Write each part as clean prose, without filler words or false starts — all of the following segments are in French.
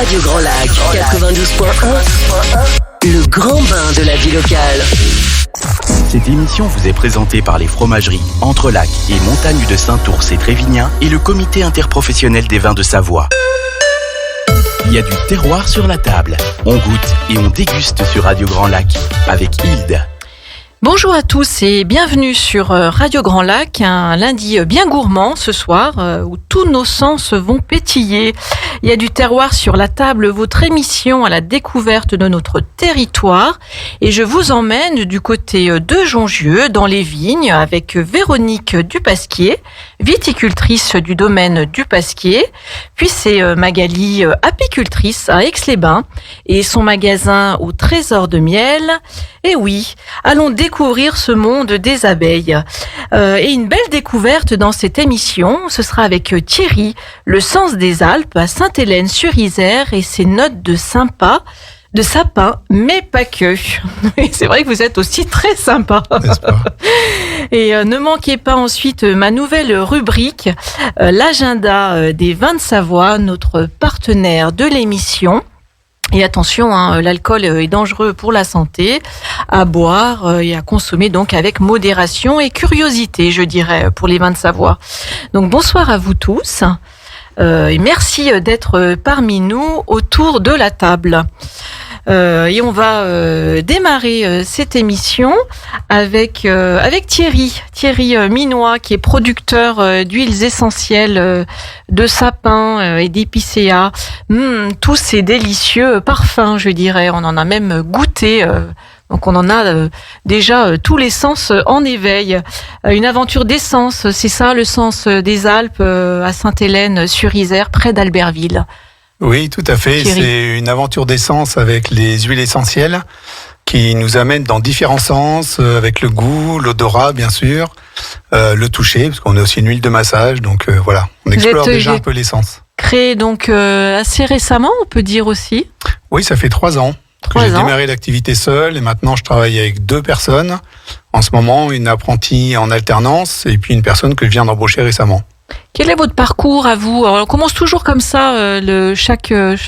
Radio Grand Lac 92.1, le grand bain de la vie locale. Cette émission vous est présentée par les fromageries Entrelac et Montagne de Saint-Ours et Trévignan et le comité interprofessionnel des vins de Savoie. Il y a du terroir sur la table. On goûte et on déguste sur Radio Grand Lac avec Hilde. Bonjour à tous et bienvenue sur Radio Grand Lac, un lundi bien gourmand ce soir où tous nos sens vont pétiller. Il y a du terroir sur la table, votre émission à la découverte de notre territoire. Et je vous emmène du côté de Jongieu, dans les vignes, avec Véronique Dupasquier, viticultrice du domaine Dupasquier. Puis c'est Magali, apicultrice à Aix-les-Bains, et son magasin au Trésor de Miel. Et oui, allons découvrir ce monde des abeilles. Et une belle découverte dans cette émission, ce sera avec Thierry, le sens des Alpes à Sainte-Hélène-sur-Isère et ses notes de sapin, mais pas que. C'est vrai que vous êtes aussi très sympa. N'est-ce pas ? Et ne manquez pas ensuite ma nouvelle rubrique, l'agenda des vins de Savoie, notre partenaire de l'émission. Et attention, l'alcool est dangereux pour la santé, à boire et à consommer donc avec modération et curiosité, je dirais, pour les vins de Savoie. Donc bonsoir à vous tous et merci d'être parmi nous autour de la table. Et on va démarrer cette émission avec Thierry Minois, qui est producteur d'huiles essentielles de sapin et d'épicéa. Tous ces délicieux parfums, je dirais. On en a même goûté. Donc on en a déjà tous les sens en éveil. Une aventure d'essence, c'est ça le sens des Alpes à Sainte-Hélène-sur-Isère, près d'Albertville. Oui, tout à fait. Thierry. C'est une aventure d'essence avec les huiles essentielles qui nous amène dans différents sens, avec le goût, l'odorat bien sûr, le toucher, parce qu'on a aussi une huile de massage. Donc voilà, on explore déjà un peu l'essence. Créé donc assez récemment, on peut dire aussi. Oui, ça fait 3 ans que j'ai démarré l'activité seul et maintenant je travaille avec 2 personnes. En ce moment, une apprentie en alternance et puis une personne que je viens d'embaucher récemment. Quel est votre parcours à vous ? Alors, on commence toujours comme ça,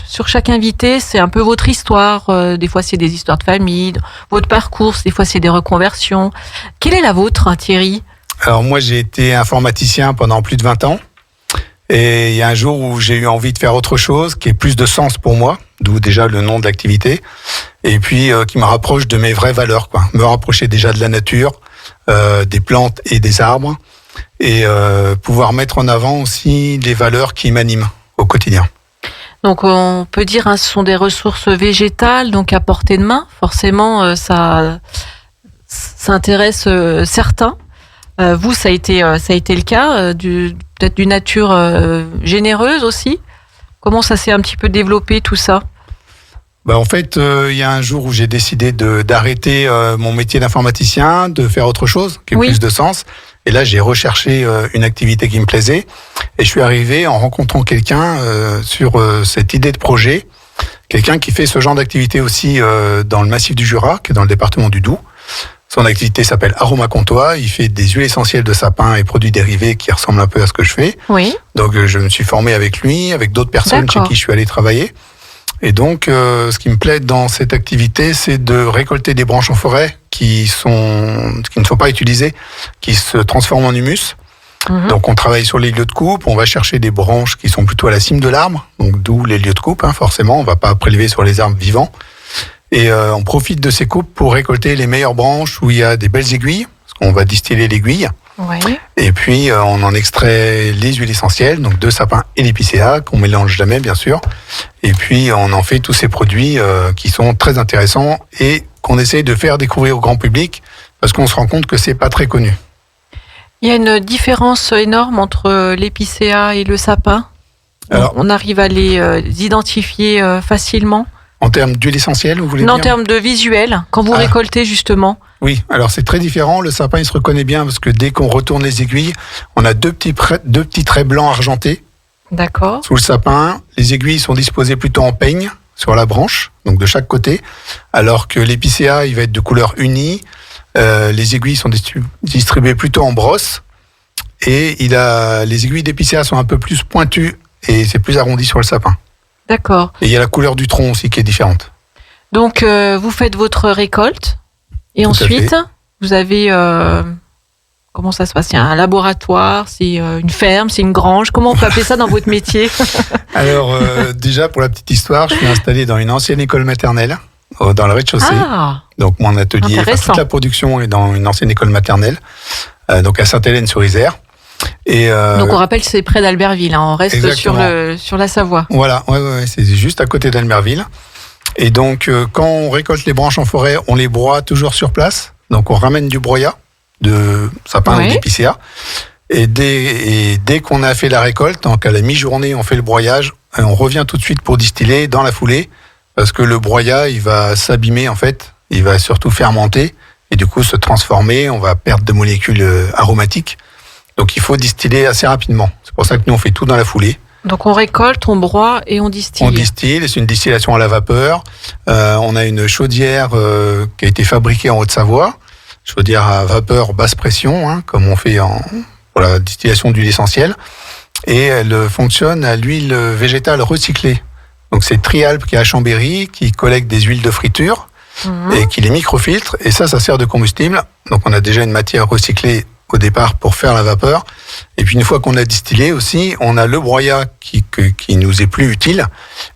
sur chaque invité, c'est un peu votre histoire. Des fois, c'est des histoires de famille, votre parcours, des fois, c'est des reconversions. Quelle est la vôtre, Thierry ? Alors moi, j'ai été informaticien pendant plus de 20 ans. Et il y a un jour où j'ai eu envie de faire autre chose, qui ait plus de sens pour moi, d'où déjà le nom de l'activité, et puis qui me rapproche de mes vraies valeurs, quoi. Me rapprocher déjà de la nature, des plantes et des arbres, et pouvoir mettre en avant aussi les valeurs qui m'animent au quotidien. Donc on peut dire ce sont des ressources végétales, donc à portée de main. Forcément, ça intéresse certains. Vous, ça a été le cas, peut-être d'une nature généreuse aussi. Comment ça s'est un petit peu développé tout ça ? En fait, il y a un jour où j'ai décidé d'arrêter mon métier d'informaticien, de faire autre chose qui ait plus de sens. Et là, j'ai recherché une activité qui me plaisait. Et je suis arrivé en rencontrant quelqu'un sur cette idée de projet. Quelqu'un qui fait ce genre d'activité aussi dans le massif du Jura, qui est dans le département du Doubs. Son activité s'appelle Aroma Comtois. Il fait des huiles essentielles de sapin et produits dérivés qui ressemblent un peu à ce que je fais. Oui. Donc, je me suis formé avec lui, avec d'autres personnes chez qui je suis allé travailler. Et donc, ce qui me plaît dans cette activité, c'est de récolter des branches en forêt qui ne sont pas utilisées, qui se transforment en humus. Mmh. Donc, on travaille sur les lieux de coupe. On va chercher des branches qui sont plutôt à la cime de l'arbre. Donc, d'où les lieux de coupe, forcément. On va pas prélever sur les arbres vivants. Et on profite de ces coupes pour récolter les meilleures branches où il y a des belles aiguilles, parce qu'on va distiller l'aiguille. Ouais. Et puis, on en extrait les huiles essentielles, donc de sapin et l'épicéa, qu'on mélange jamais, bien sûr. Et puis, on en fait tous ces produits qui sont très intéressants et qu'on essaie de faire découvrir au grand public, parce qu'on se rend compte que c'est pas très connu. Il y a une différence énorme entre l'épicéa et le sapin. Alors, on arrive à les identifier facilement. En termes d'huile essentielle, vous voulez dire ? En termes de visuel, quand vous récoltez justement. Oui, alors c'est très différent. Le sapin, il se reconnaît bien parce que dès qu'on retourne les aiguilles, on a deux petits traits blancs argentés. D'accord. Sous le sapin, les aiguilles sont disposées plutôt en peigne sur la branche, donc de chaque côté, alors que l'épicéa, il va être de couleur unie. Les aiguilles sont distribuées plutôt en brosse et les aiguilles d'épicéa sont un peu plus pointues et c'est plus arrondi sur le sapin. D'accord. Et il y a la couleur du tronc aussi qui est différente. Donc, vous faites votre récolte et Tout à ensuite, fait. vous avez... comment ça se passe? C'est un laboratoire, c'est une ferme, c'est une grange. Comment on peut appeler ça dans votre métier? Alors, déjà, pour la petite histoire, je suis installé dans une ancienne école maternelle, dans le rez-de-chaussée. Ah, Donc, mon atelier, intéressant. toute la production est dans une ancienne école maternelle, donc à Sainte-Hélène-sur-Isère. Et donc on rappelle que c'est près d'Albertville, hein. On reste Exactement. sur la Savoie. voilà, ouais, c'est juste à côté d'Almerville. Et donc, quand on récolte les branches en forêt, on les broie toujours sur place. Donc, on ramène du broyat de sapin ou d'épicéa. Et dès qu'on a fait la récolte, donc à la mi-journée, on fait le broyage. Et on revient tout de suite pour distiller dans la foulée, parce que le broyat, il va s'abîmer en fait. Il va surtout fermenter et du coup se transformer. On va perdre de molécules aromatiques. Donc, il faut distiller assez rapidement. C'est pour ça que nous, on fait tout dans la foulée. Donc on récolte, on broie et on distille. On distille, c'est une distillation à la vapeur. On a une chaudière qui a été fabriquée en Haute-Savoie, chaudière à vapeur basse pression, hein, comme on fait pour la distillation d'huile essentielle. Et elle fonctionne à l'huile végétale recyclée. Donc c'est Trialp qui est à Chambéry, qui collecte des huiles de friture et qui les microfiltre. Et ça sert de combustible. Donc on a déjà une matière recyclée au départ pour faire la vapeur. Et puis une fois qu'on a distillé aussi, on a le broyat qui nous est plus utile.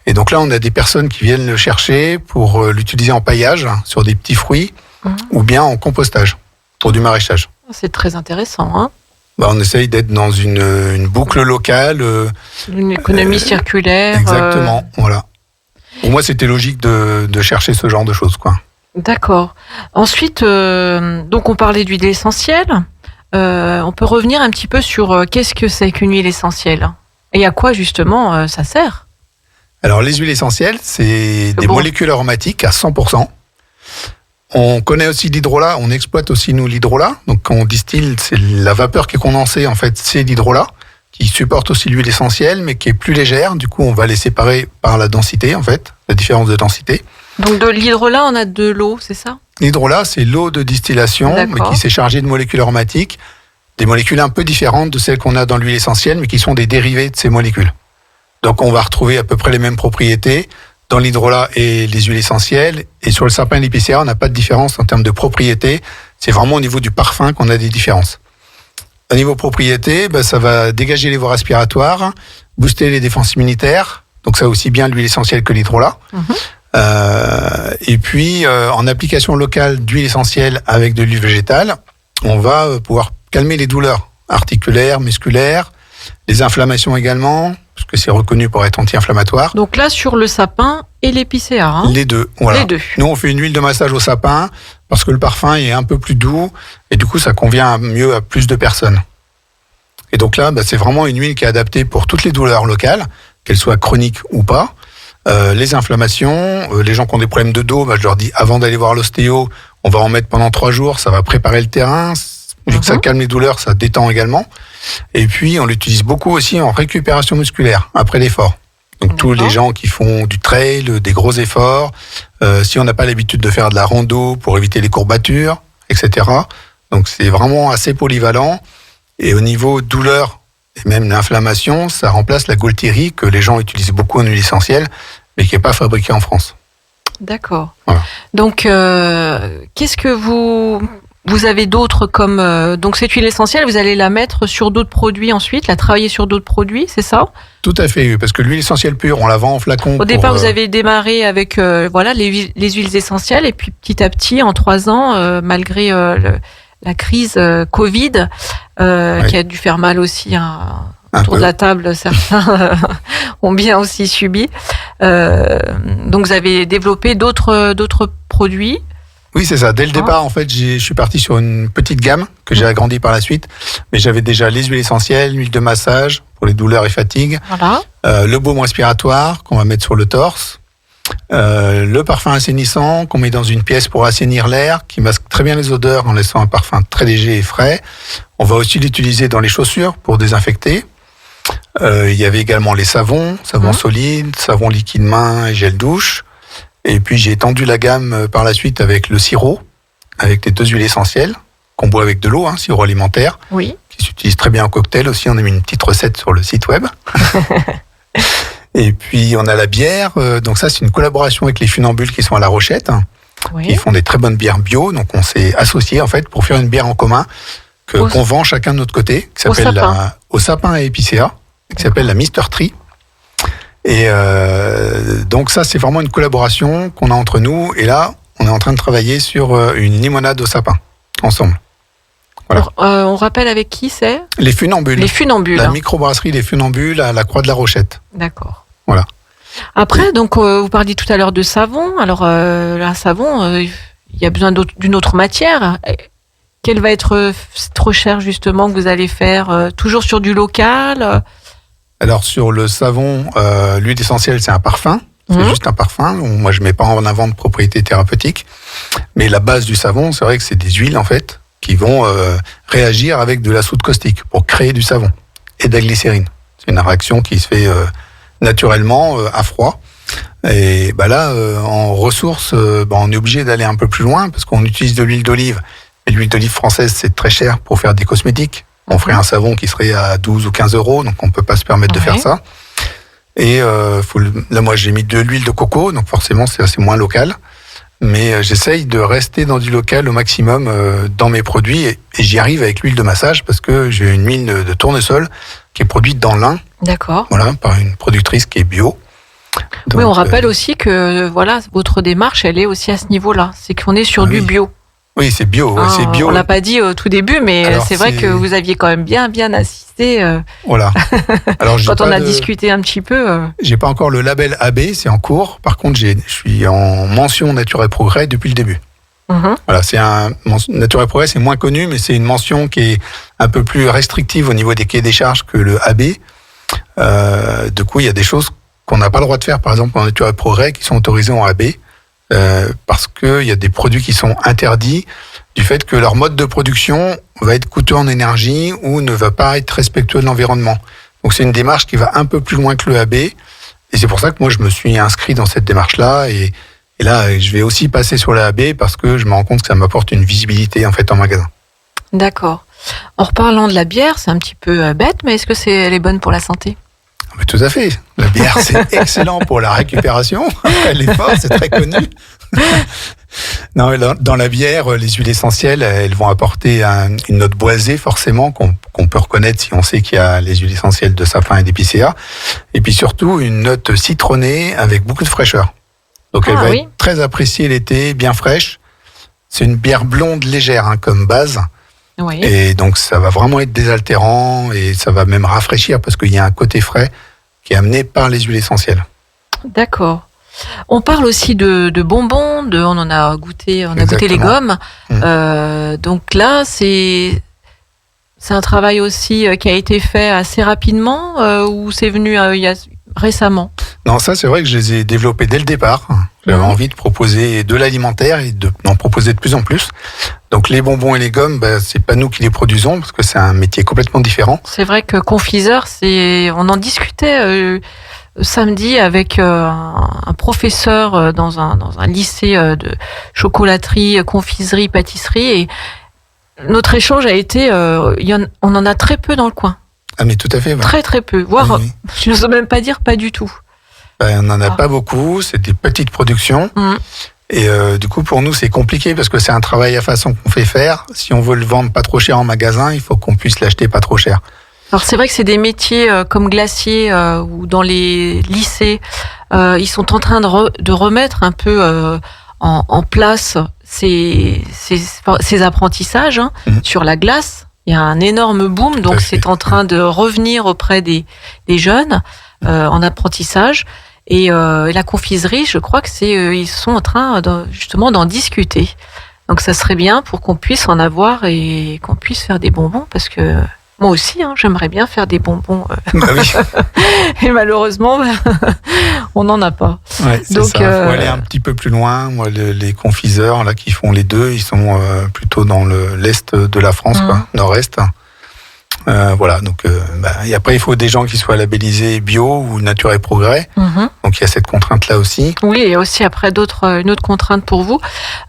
Et donc là, on a des personnes qui viennent le chercher pour l'utiliser en paillage sur des petits fruits ou bien en compostage pour du maraîchage. C'est très intéressant, hein. On essaye d'être dans une boucle locale. Une économie circulaire. Exactement, voilà. Pour moi, c'était logique de chercher ce genre de choses, quoi. D'accord. Ensuite, donc on parlait d'huile essentielle. On peut revenir un petit peu sur qu'est-ce que c'est qu'une huile essentielle et à quoi justement ça sert. Alors les huiles essentielles, c'est des molécules aromatiques à 100%. On connaît aussi l'hydrolat, on exploite aussi nous l'hydrolat. Donc quand on distille, c'est la vapeur qui est condensée, en fait, c'est l'hydrolat qui supporte aussi l'huile essentielle, mais qui est plus légère. Du coup, on va les séparer par la densité, en fait, la différence de densité. Donc de l'hydrolat, on a de l'eau, c'est ça? L'hydrolat, c'est l'eau de distillation, mais qui s'est chargée de molécules aromatiques, des molécules un peu différentes de celles qu'on a dans l'huile essentielle, mais qui sont des dérivés de ces molécules. Donc on va retrouver à peu près les mêmes propriétés dans l'hydrolat et les huiles essentielles. Et sur le sapin et l'épicéa, on n'a pas de différence en termes de propriétés. C'est vraiment au niveau du parfum qu'on a des différences. Au niveau propriété, ça va dégager les voies respiratoires, booster les défenses immunitaires. Donc ça aussi bien l'huile essentielle que l'hydrolat. Et puis, en application locale d'huile essentielle avec de l'huile végétale, on va pouvoir calmer les douleurs articulaires, musculaires, les inflammations également, parce que c'est reconnu pour être anti-inflammatoire. Donc là, sur le sapin et l'épicéa. Hein. Les deux, voilà. Les deux. Nous, on fait une huile de massage au sapin parce que le parfum est un peu plus doux et du coup, ça convient mieux à plus de personnes. Et donc là, c'est vraiment une huile qui est adaptée pour toutes les douleurs locales, qu'elles soient chroniques ou pas. Les inflammations, les gens qui ont des problèmes de dos, je leur dis avant d'aller voir l'ostéo, on va en mettre pendant 3 jours, ça va préparer le terrain. Vu que ça calme les douleurs, ça détend également. Et puis, on l'utilise beaucoup aussi en récupération musculaire après l'effort. Donc, tous les gens qui font du trail, des gros efforts, si on n'a pas l'habitude de faire de la rando pour éviter les courbatures, etc. Donc, c'est vraiment assez polyvalent. Et au niveau douleur et même l'inflammation, ça remplace la Gaultieri que les gens utilisent beaucoup en huile essentielle, mais qui n'est pas fabriquée en France. D'accord. Voilà. Donc, qu'est-ce que vous avez d'autres comme... donc, cette huile essentielle, vous allez la mettre sur d'autres produits ensuite, la travailler sur d'autres produits, c'est ça? Tout à fait, parce que l'huile essentielle pure, on la vend en flacon. Au départ, vous avez démarré avec les huiles essentielles, et puis petit à petit, en 3 ans, malgré la crise Covid, qui a dû faire mal aussi autour de la table, certains ont bien aussi subi. Donc, vous avez développé d'autres produits. Oui, c'est ça. Dès le départ, en fait, je suis parti sur une petite gamme que j'ai agrandie par la suite. Mais j'avais déjà les huiles essentielles, l'huile de massage pour les douleurs et fatigues, le baume respiratoire qu'on va mettre sur le torse, le parfum assainissant qu'on met dans une pièce pour assainir l'air, qui masque très bien les odeurs en laissant un parfum très léger et frais. On va aussi l'utiliser dans les chaussures pour désinfecter. Il y avait également les savons solides, savon liquide main et gel douche. Et puis j'ai étendu la gamme par la suite avec le sirop, avec les 2 huiles essentielles, qu'on boit avec de l'eau, sirop alimentaire, qui s'utilise très bien en cocktail aussi. On a mis une petite recette sur le site web. Et puis on a la bière. Donc ça, c'est une collaboration avec les Funambules qui sont à La Rochette, Oui. qui font des très bonnes bières bio. Donc on s'est associés en fait pour faire une bière en commun qu'on vend chacun de notre côté, qui s'appelle au sapin et épicéa, qui s'appelle la Mister Tree. Et donc ça, c'est vraiment une collaboration qu'on a entre nous. Et là, on est en train de travailler sur une limonade au sapin ensemble. Voilà. Alors, on rappelle avec qui c'est ? Les Funambules. Les Funambules. La microbrasserie Les Funambules à la Croix de la Rochette. D'accord. Voilà. Après, donc, vous parliez tout à l'heure de savon. Alors, un savon, il y a besoin d'une autre matière. Quelle va être cette recherche, justement, que vous allez faire toujours sur du local Alors, sur le savon, l'huile essentielle, c'est un parfum. C'est juste un parfum. Moi, je mets pas en avant de propriétés thérapeutiques. Mais la base du savon, c'est vrai que c'est des huiles, en fait, qui vont réagir avec de la soude caustique pour créer du savon et de la glycérine. C'est une réaction qui se fait naturellement à froid. Et bah là, en ressources, on est obligé d'aller un peu plus loin parce qu'on utilise de l'huile d'olive. Et l'huile d'olive française, c'est très cher pour faire des cosmétiques. On ferait un savon qui serait à 12 ou 15 euros, donc on peut pas se permettre de faire ça. Et là, moi, j'ai mis de l'huile de coco, donc forcément, c'est moins local. Mais j'essaye de rester dans du local au maximum dans mes produits. Et j'y arrive avec l'huile de massage parce que j'ai une huile de tournesol qui est produite dans l'Ain. D'accord. Voilà, par une productrice qui est bio. Donc, oui, on rappelle aussi que voilà, votre démarche, elle est aussi à ce niveau-là. C'est qu'on est sur du bio. Oui, c'est bio. C'est bio. On l'a pas dit au tout début, mais alors, c'est vrai que vous aviez quand même bien insisté. Voilà. Alors, quand on a discuté un petit peu. J'ai pas encore le label AB, c'est en cours. Par contre, je suis en mention Nature et Progrès depuis le début. Voilà, Nature et Progrès, c'est moins connu, mais c'est une mention qui est un peu plus restrictive au niveau des cahiers des charges que le AB. Du coup, il y a des choses qu'on n'a pas le droit de faire, par exemple en Nature et Progrès, qui sont autorisées en AB. Parce qu'il y a des produits qui sont interdits du fait que leur mode de production va être coûteux en énergie ou ne va pas être respectueux de l'environnement. Donc c'est une démarche qui va un peu plus loin que le AB. Et c'est pour ça que moi je me suis inscrit dans cette démarche-là. Et là, je vais aussi passer sur le AB parce que je me rends compte que ça m'apporte une visibilité en fait en magasin. D'accord. En reparlant de la bière, c'est un petit peu bête, mais est-ce que elle est bonne pour la santé ? Mais tout à fait. La bière, c'est excellent pour la récupération. Elle est forte, c'est très connu. Non, dans la bière, les huiles essentielles, elles vont apporter une note boisée, forcément, qu'on peut reconnaître si on sait qu'il y a les huiles essentielles de sapin et d'épicéa. Et puis surtout, une note citronnée avec beaucoup de fraîcheur. Donc elle va être très appréciée l'été, bien fraîche. C'est une bière blonde légère comme base. Oui. Et donc ça va vraiment être désaltérant et ça va même rafraîchir parce qu'il y a un côté frais qui est amené par les huiles essentielles. D'accord. On parle aussi de bonbons, on en a goûté, on a goûté les gommes. Donc là, c'est un travail aussi qui a été fait assez rapidement ou c'est venu récemment ? Non, ça c'est vrai que je les ai développés dès le départ. J'avais envie de proposer de l'alimentaire et d'en proposer de plus en plus. Donc les bonbons et les gommes, c'est pas nous qui les produisons parce que c'est un métier complètement différent. C'est vrai que confiseur, on en discutait samedi avec un professeur dans un lycée de chocolaterie, confiserie, pâtisserie et notre échange a été, on en a très peu dans le coin. Ah mais tout à fait. Très très peu, voire je n'ose même pas dire pas du tout. On n'en a pas beaucoup, c'est des petites productions. Et du coup, pour nous, c'est compliqué parce que c'est un travail à façon qu'on fait faire. Si on veut le vendre pas trop cher en magasin, il faut qu'on puisse l'acheter pas trop cher. Alors c'est vrai que c'est des métiers comme glacier ou dans les lycées, ils sont en train de remettre un peu en place ces apprentissages sur la glace. Il y a un énorme boom, donc c'est en train de revenir auprès des jeunes en apprentissage. Et la confiserie, je crois que ils sont en train justement d'en discuter. Donc ça serait bien pour qu'on puisse en avoir et qu'on puisse faire des bonbons, parce que moi aussi, j'aimerais bien faire des bonbons. Et malheureusement, on n'en a pas. Ouais, donc il faut aller un petit peu plus loin. Moi, les confiseurs là qui font les deux, ils sont plutôt dans l'est de la France, nord-est. Voilà, donc et après il faut des gens qui soient labellisés bio ou Nature et Progrès. Donc il y a cette contrainte là aussi. Oui, et aussi après une autre contrainte pour vous.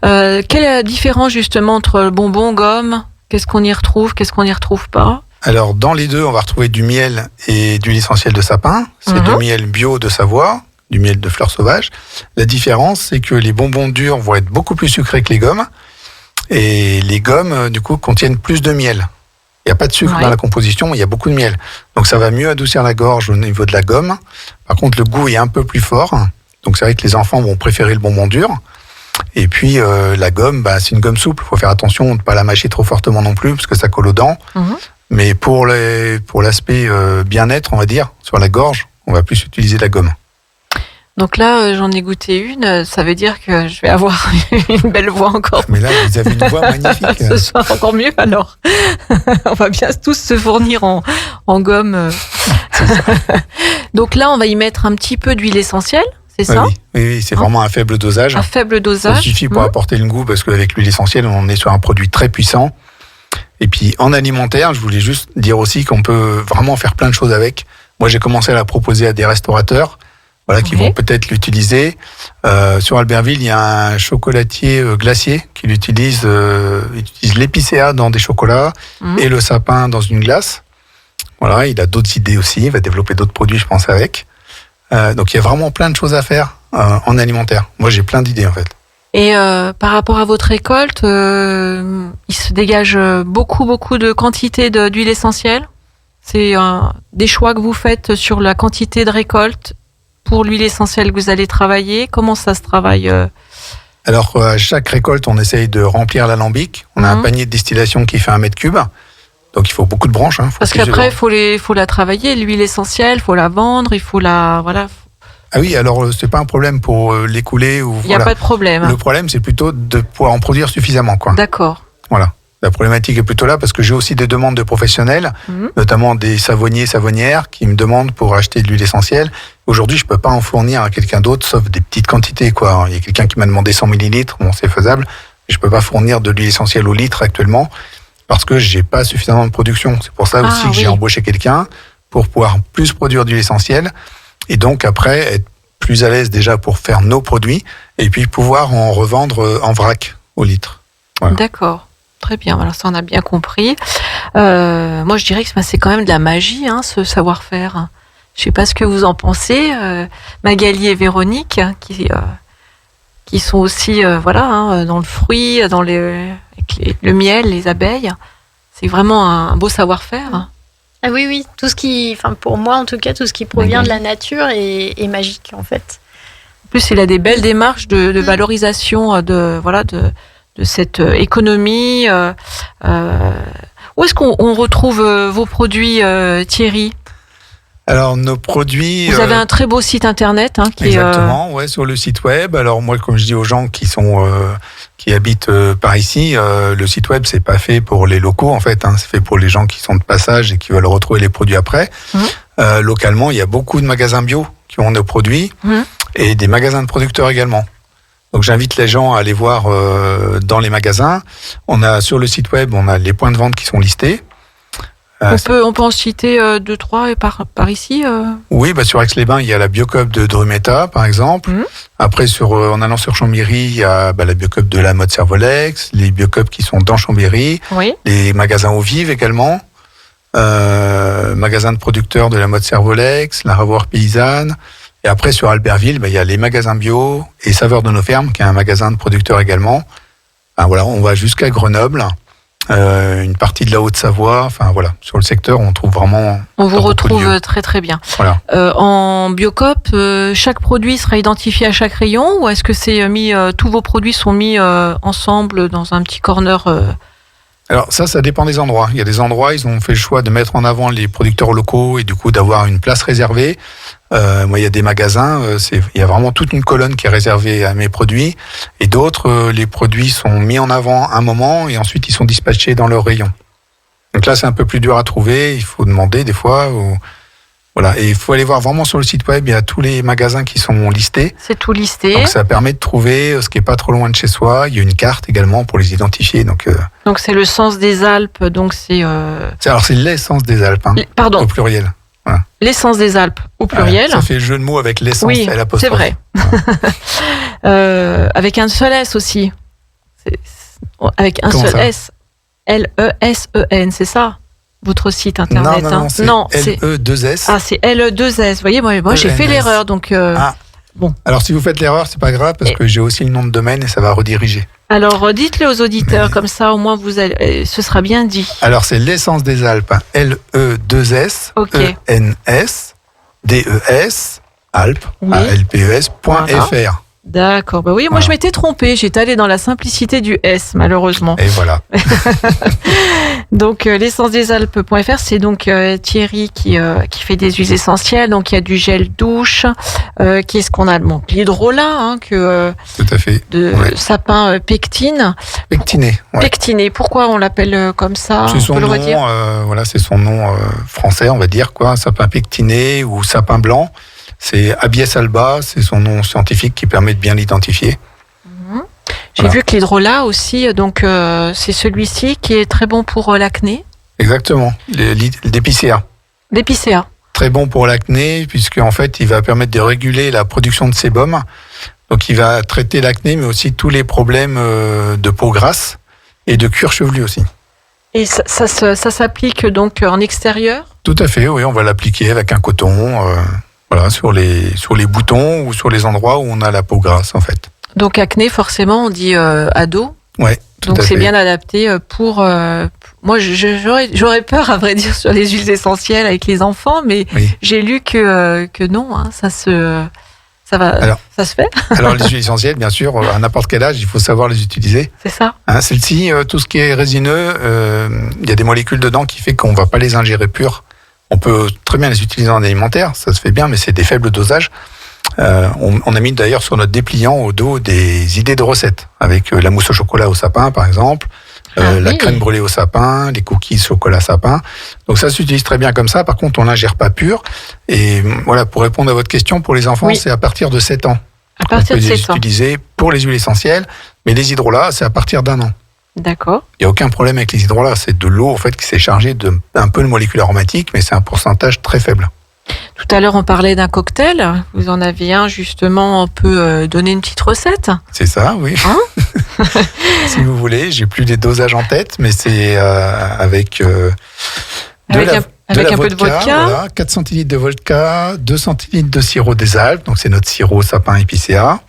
Quelle est la différence justement entre bonbons, gomme ? Qu'est-ce qu'on y retrouve, qu'est-ce qu'on n'y retrouve pas ? Alors, dans les deux, on va retrouver du miel et d'huile essentielle de sapin. C'est du miel bio de Savoie, du miel de fleurs sauvages. La différence, c'est que les bonbons durs vont être beaucoup plus sucrés que les gommes. Et les gommes, du coup, contiennent plus de miel. Il n'y a pas de sucre dans la composition, mais il y a beaucoup de miel. Donc, ça va mieux adoucir la gorge au niveau de la gomme. Par contre, le goût est un peu plus fort. Donc, c'est vrai que les enfants vont préférer le bonbon dur. Et puis, la gomme, c'est une gomme souple. Il faut faire attention de ne pas la mâcher trop fortement non plus, parce que ça colle aux dents. Mais pour l'aspect bien-être, on va dire, sur la gorge, on va plus utiliser la gomme. Donc là, j'en ai goûté une, ça veut dire que je vais avoir une belle voix encore. Mais là, vous avez une voix magnifique. Ce soir, encore mieux alors. On va bien tous se fournir en gomme. Donc là, on va y mettre un petit peu d'huile essentielle, c'est ça ? Oui, c'est vraiment un faible dosage. Un faible dosage. Ça suffit pour apporter le goût, parce qu'avec l'huile essentielle, on est sur un produit très puissant. Et puis en alimentaire, je voulais juste dire aussi qu'on peut vraiment faire plein de choses avec. Moi, j'ai commencé à la proposer à des restaurateurs, qui vont peut-être l'utiliser. Sur Albertville, il y a un chocolatier glacier qui utilise l'épicéa dans des chocolats et le sapin dans une glace. Voilà, il a d'autres idées aussi, il va développer d'autres produits, je pense, avec. Donc il y a vraiment plein de choses à faire en alimentaire. Moi, j'ai plein d'idées en fait. Et par rapport à votre récolte, il se dégage beaucoup de quantité d'huile essentielle. C'est des choix que vous faites sur la quantité de récolte pour l'huile essentielle que vous allez travailler. Comment ça se travaille Alors, à chaque récolte, on essaye de remplir l'alambic. On a un panier de distillation qui fait 1 mètre cube. Donc, il faut beaucoup de branches. Parce qu'après, il faut la travailler, l'huile essentielle, il faut la vendre, il faut la... Voilà. Ah oui, alors c'est pas un problème pour l'écouler ou. Il n'y a pas de problème. Le problème, c'est plutôt de pouvoir en produire suffisamment, quoi. D'accord. Voilà. La problématique est plutôt là parce que j'ai aussi des demandes de professionnels, notamment des savonniers, savonnières, qui me demandent pour acheter de l'huile essentielle. Aujourd'hui, je peux pas en fournir à quelqu'un d'autre, sauf des petites quantités, quoi. Il y a quelqu'un qui m'a demandé 100 millilitres, bon, c'est faisable. Mais je peux pas fournir de l'huile essentielle au litre actuellement parce que j'ai pas suffisamment de production. C'est pour ça aussi que j'ai embauché quelqu'un pour pouvoir plus produire d'huile essentielle. Et donc après, être plus à l'aise déjà pour faire nos produits et puis pouvoir en revendre en vrac au litre. Voilà. D'accord, très bien, alors ça on a bien compris. Moi je dirais que c'est quand même de la magie, ce savoir-faire. Je ne sais pas ce que vous en pensez, Magali et Véronique, qui sont aussi dans le fruit, dans le miel, les abeilles. C'est vraiment un beau savoir-faire. Ah oui, tout ce qui, pour moi en tout cas, tout ce qui provient de la nature est magique en fait. En plus, il a des belles démarches de valorisation de cette économie. Où est-ce qu'on retrouve vos produits, Thierry ? Alors nos produits. Vous avez un très beau site internet, qui exactement, sur le site web. Alors moi, comme je dis aux gens qui habitent par ici, le site web c'est pas fait pour les locaux en fait, c'est fait pour les gens qui sont de passage et qui veulent retrouver les produits après. Localement, il y a beaucoup de magasins bio qui ont nos produits et des magasins de producteurs également. Donc j'invite les gens à aller voir dans les magasins. On a sur le site web, on a les points de vente qui sont listés. On peut en citer 2-3 par ici Oui, sur Aix-les-Bains, il y a la Biocoop de Drumeta, par exemple. Après, en allant sur Chambéry, il y a la Biocoop de la Motte Servolex, les Biocoop qui sont dans Chambéry, les magasins Eau Vive également, magasins de producteurs de la Motte Servolex, la Ravoire Paysanne. Et après, sur Albertville, il y a les magasins bio et Saveurs de nos fermes, qui est un magasin de producteurs également. On va jusqu'à Grenoble. Une partie de la Haute-Savoie, sur le secteur, on trouve vraiment. On vous retrouve très très bien. Voilà. En Biocoop, chaque produit sera identifié à chaque rayon, ou est-ce que c'est tous vos produits sont mis ensemble dans un petit corner Alors ça dépend des endroits. Il y a des endroits, ils ont fait le choix de mettre en avant les producteurs locaux et du coup d'avoir une place réservée. Moi, il y a des magasins, il y a vraiment toute une colonne qui est réservée à mes produits. Et d'autres, les produits sont mis en avant un moment et ensuite ils sont dispatchés dans leur rayon. Donc là, c'est un peu plus dur à trouver. Il faut demander des fois. Voilà. Et il faut aller voir vraiment sur le site web. Il y a tous les magasins qui sont listés. C'est tout listé. Donc ça permet de trouver ce qui est pas trop loin de chez soi. Il y a une carte également pour les identifier. Donc c'est le sens des Alpes. Donc c'est. Alors c'est l'essence des Alpes. Pardon. Au pluriel. Voilà. L'essence des Alpes au pluriel. Ça fait jeu de mots avec l'essence et l'apostrophe. C'est vrai. Avec un seul S aussi. Avec un seul S. L-E-S-E-N, c'est ça ? votre site internet. Non, c'est LE2S. Ah, c'est LE2S. Vous voyez, moi j'ai fait l'erreur, donc. Bon. Alors si vous faites l'erreur, c'est pas grave parce que j'ai aussi le nom de domaine et ça va rediriger. Alors dites-le aux auditeurs, comme ça au moins ce sera bien dit. Alors c'est l'essence des Alpes, LE2S, ENS, DES, Alpes, ALPES.fr. D'accord. Bah oui, moi je m'étais trompée. J'étais allée dans la simplicité du S, malheureusement. Et voilà. Donc l'essence-des-alpes.fr, c'est donc Thierry qui fait des huiles essentielles. Donc il y a du gel douche. Qu'est-ce qu'on a? Bon, l'hydrolat, tout à fait. Sapin pectine. Pectiné. Ouais. Pectiné. Pourquoi on l'appelle comme ça? C'est son nom. C'est son nom français, on va dire quoi. Sapin pectiné ou sapin blanc. C'est Abies alba, c'est son nom scientifique qui permet de bien l'identifier. J'ai vu que l'hydrolat aussi, donc c'est celui-ci qui est très bon pour l'acné. Exactement, l'épicéa. L'épicéa. Très bon pour l'acné, puisque en fait, il va permettre de réguler la production de sébum. Donc, il va traiter l'acné, mais aussi tous les problèmes de peau grasse et de cuir chevelu aussi. Et ça s'applique donc en extérieur? Tout à fait, oui, on va l'appliquer avec un coton. Sur les boutons ou sur les endroits où on a la peau grasse en fait. Donc acné, forcément, on dit ado. Ouais. Donc c'est bien adapté pour. Moi, j'aurais peur, à vrai dire, sur les huiles essentielles avec les enfants, mais j'ai lu que non, ça se fait. Alors les huiles essentielles, bien sûr, à n'importe quel âge, il faut savoir les utiliser. C'est ça. Celles-ci, tout ce qui est résineux, il y a des molécules dedans qui fait qu'on va pas les ingérer pures. On peut très bien les utiliser en alimentaire, ça se fait bien, mais c'est des faibles dosages. On a mis d'ailleurs sur notre dépliant au dos des idées de recettes, avec la mousse au chocolat au sapin, par exemple, la crème brûlée au sapin, les cookies chocolat sapin. Donc ça s'utilise très bien comme ça. Par contre, on l'ingère pas pur. Et voilà, pour répondre à votre question, pour les enfants, c'est à partir de 7 ans. À partir de 7 ans. On peut les utiliser pour les huiles essentielles, mais les hydrolats, c'est à partir d'1 an. D'accord. Il n'y a aucun problème avec les hydrolats. C'est de l'eau en fait qui s'est chargée d'un peu de molécules aromatiques, mais c'est un pourcentage très faible. Tout à l'heure, on parlait d'un cocktail. Vous en aviez un, justement, on peut donner une petite recette? C'est ça, oui. Si vous voulez, j'ai plus les dosages en tête, mais c'est avec un peu de vodka. Voilà, 4 centilitres de vodka, 2 centilitres de sirop des Alpes, donc c'est notre sirop sapin épicéa.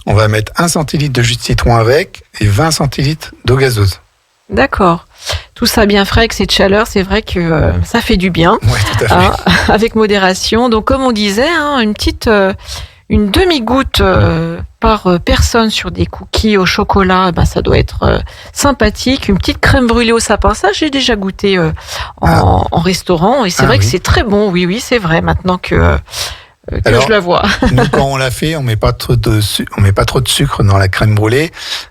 On va mettre 1 centilitre de jus de citron avec et 20 centilitres d'eau gazeuse. D'accord. Tout ça bien frais avec cette chaleur, c'est vrai que ça fait du bien. Oui, tout à fait. Avec modération. Donc, comme on disait, une demi-goutte par personne sur des cookies au chocolat, ça doit être sympathique. Une petite crème brûlée au sapin, ça j'ai déjà goûté en restaurant et c'est vrai que c'est très bon. Oui, c'est vrai. Maintenant que je la vois. Nous, quand on la fait, on met pas trop de sucre dans la crème brûlée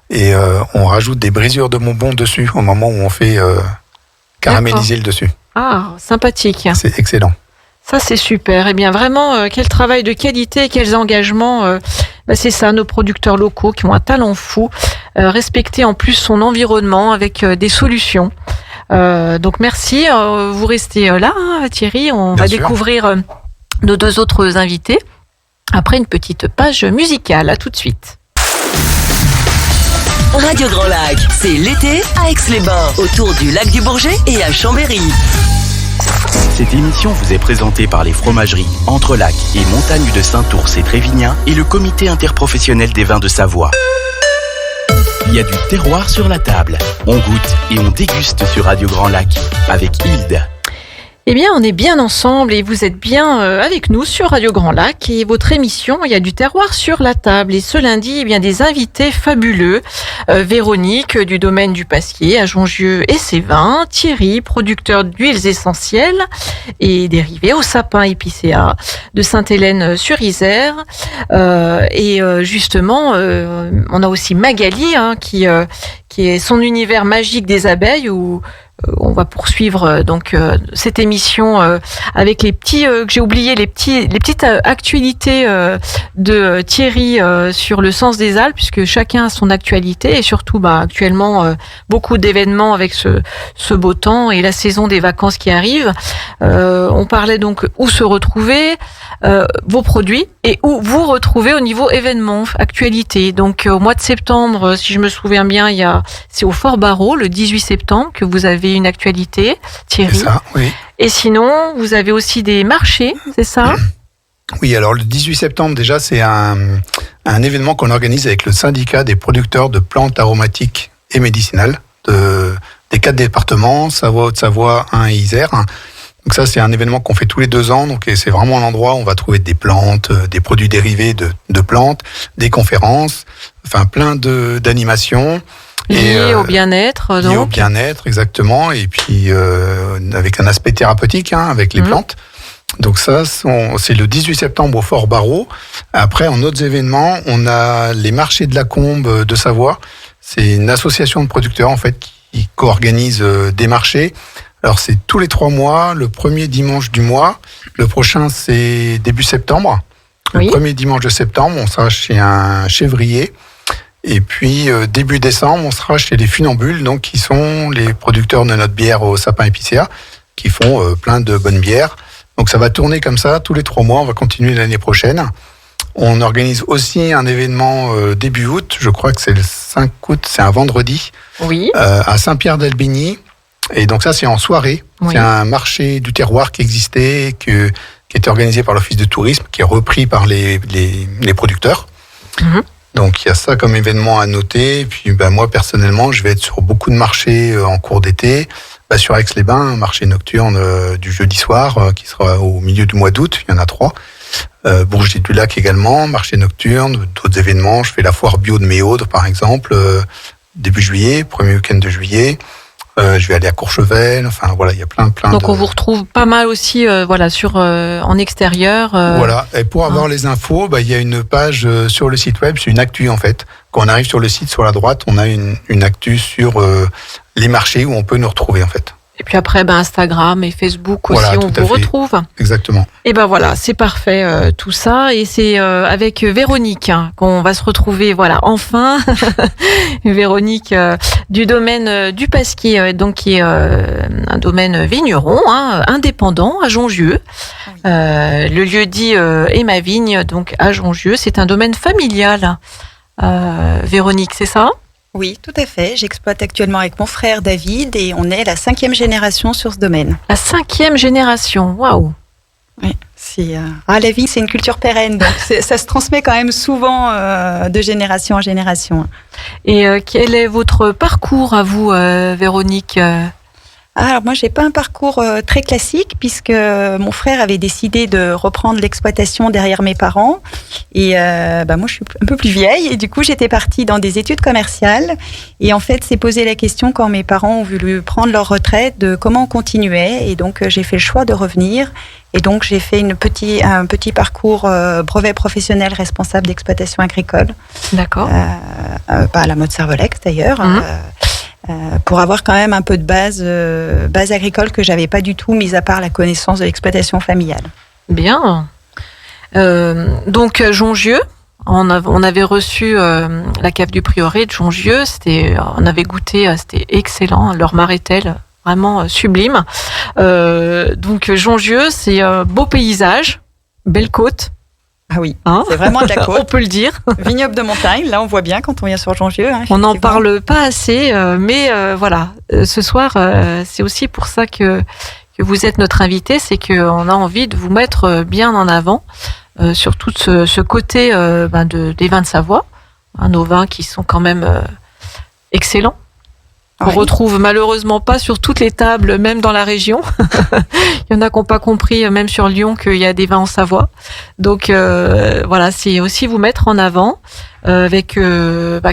et on rajoute des brisures de bonbons dessus au moment où on fait caraméliser le dessus. Ah, sympathique. C'est excellent. Ça, c'est super. Eh bien, vraiment, quel travail de qualité, quels engagements. C'est ça, nos producteurs locaux qui ont un talent fou, respecter en plus son environnement avec des solutions. Donc, merci. Vous restez là, Thierry. On va découvrir nos 2 autres invités après une petite page musicale. À tout de suite. Radio Grand Lac, c'est l'été à Aix-les-Bains, autour du lac du Bourget et à Chambéry. Cette émission vous est présentée par les fromageries Entrelac et Montagne de Saint-Ours et Trévignan et le comité interprofessionnel des vins de Savoie. Il y a du terroir sur la table. On goûte et on déguste sur Radio Grand Lac avec Hilde. Eh bien, on est bien ensemble et vous êtes bien avec nous sur Radio Grand Lac et votre émission, il y a du terroir sur la table. Et ce lundi, des invités fabuleux. Véronique du domaine du Pasquier à Jongieu et ses vins. Thierry, producteur d'huiles essentielles et dérivés au sapin épicéa de Sainte-Hélène-sur-Isère. Justement, on a aussi Magali qui est son univers magique des abeilles où on va poursuivre cette émission avec les petits que j'ai oublié les petites actualités de Thierry sur le sens des Alpes puisque chacun a son actualité et surtout actuellement beaucoup d'événements avec ce beau temps et la saison des vacances qui arrive. On parlait donc où se retrouver. vos produits et où vous retrouvez au niveau événements, actualités. Donc au mois de septembre, si je me souviens bien, c'est au Fort Barreau, le 18 septembre, que vous avez une actualité, Thierry. C'est ça, oui. Et sinon, vous avez aussi des marchés, c'est ça ? Oui, alors le 18 septembre, déjà, c'est un événement qu'on organise avec le syndicat des producteurs de plantes aromatiques et médicinales des 4 départements, Savoie, Haute-Savoie, Ain et Isère. Donc ça, c'est un événement qu'on fait tous les 2 ans. Donc c'est vraiment l'endroit où on va trouver des plantes, des produits dérivés de plantes, des conférences, enfin plein d'animations. Liées au bien-être, donc. Liées au bien-être, exactement. Et puis avec un aspect thérapeutique, avec les plantes. Donc ça, c'est le 18 septembre au Fort Barreau. Après, en autres événements, on a les marchés de la Combe de Savoie. C'est une association de producteurs, en fait, qui co-organise des marchés. Alors, c'est tous les 3 mois, le premier dimanche du mois. Le prochain, c'est début septembre. Le premier dimanche de septembre, on sera chez un chèvrier. Et puis, début décembre, on sera chez les Funambules, donc, qui sont les producteurs de notre bière au sapin épicéa, qui font plein de bonnes bières. Donc, ça va tourner comme ça tous les 3 mois. On va continuer l'année prochaine. On organise aussi un événement début août. Je crois que c'est le 5 août. C'est un vendredi. Oui. À Saint-Pierre-d'Albigny. Et donc ça, c'est en soirée. Oui. C'est un marché du terroir qui existait, qui était organisé par l'Office de tourisme, qui est repris par les producteurs. Mmh. Donc il y a ça comme événement à noter. Et puis moi, personnellement, je vais être sur beaucoup de marchés en cours d'été. Sur Aix-les-Bains, un marché nocturne du jeudi soir, qui sera au milieu du mois d'août. Il y en a 3. Bourget-du-Lac également, marché nocturne, d'autres événements. Je fais la foire bio de Méaudre, par exemple, début juillet, premier week-end de juillet. Je vais aller à Courchevel. Enfin, voilà, il y a plein Donc, on vous retrouve pas mal aussi, en extérieur. Voilà. Et pour avoir les infos, il y a une page sur le site web. C'est une actu, en fait. Quand on arrive sur le site, sur la droite, on a une actu sur les marchés où on peut nous retrouver, en fait. Et puis après, Instagram et Facebook aussi, on vous retrouve. Exactement. Et voilà, c'est parfait tout ça. Et c'est avec Véronique qu'on va se retrouver, enfin. Véronique du domaine du Pasquier, donc qui est un domaine vigneron, indépendant à Jongieu. Le lieu-dit est ma vigne, donc à Jongieu. C'est un domaine familial. Véronique, c'est ça ? Oui, tout à fait. J'exploite actuellement avec mon frère David et on est la 5e génération sur ce domaine. La 5e génération, waouh! Oui, la vigne, c'est une culture pérenne, donc ça se transmet quand même souvent de génération en génération. Et quel est votre parcours à vous, Véronique ? Alors moi, j'ai pas un parcours très classique puisque mon frère avait décidé de reprendre l'exploitation derrière mes parents et moi je suis un peu plus vieille et du coup j'étais partie dans des études commerciales et en fait s'est posé la question quand mes parents ont voulu prendre leur retraite de comment on continuait et donc j'ai fait le choix de revenir et donc j'ai fait un petit parcours brevet professionnel responsable d'exploitation agricole. D'accord. À la mode Servolex d'ailleurs. Pour avoir quand même un peu de base agricole que j'avais pas du tout, mis à part la connaissance de l'exploitation familiale. Bien. Donc Jongieu, on avait reçu la cave du prieuré de Jongieu. On avait goûté, c'était excellent. Leur marétel, vraiment sublime. Donc Jongieu, c'est un beau paysage, belle côte. Ah oui, c'est vraiment de la côte. On peut le dire. Vignoble de montagne, là on voit bien quand on vient sur Jongieu. On n'en parle pas assez, mais ce soir, c'est aussi pour ça que vous êtes notre invité, c'est qu'on a envie de vous mettre bien en avant sur tout ce côté des vins de Savoie, nos vins qui sont quand même excellents. On retrouve malheureusement pas sur toutes les tables, même dans la région. Il y en a qui n'ont pas compris, même sur Lyon, qu'il y a des vins en Savoie. Donc c'est aussi vous mettre en avant avec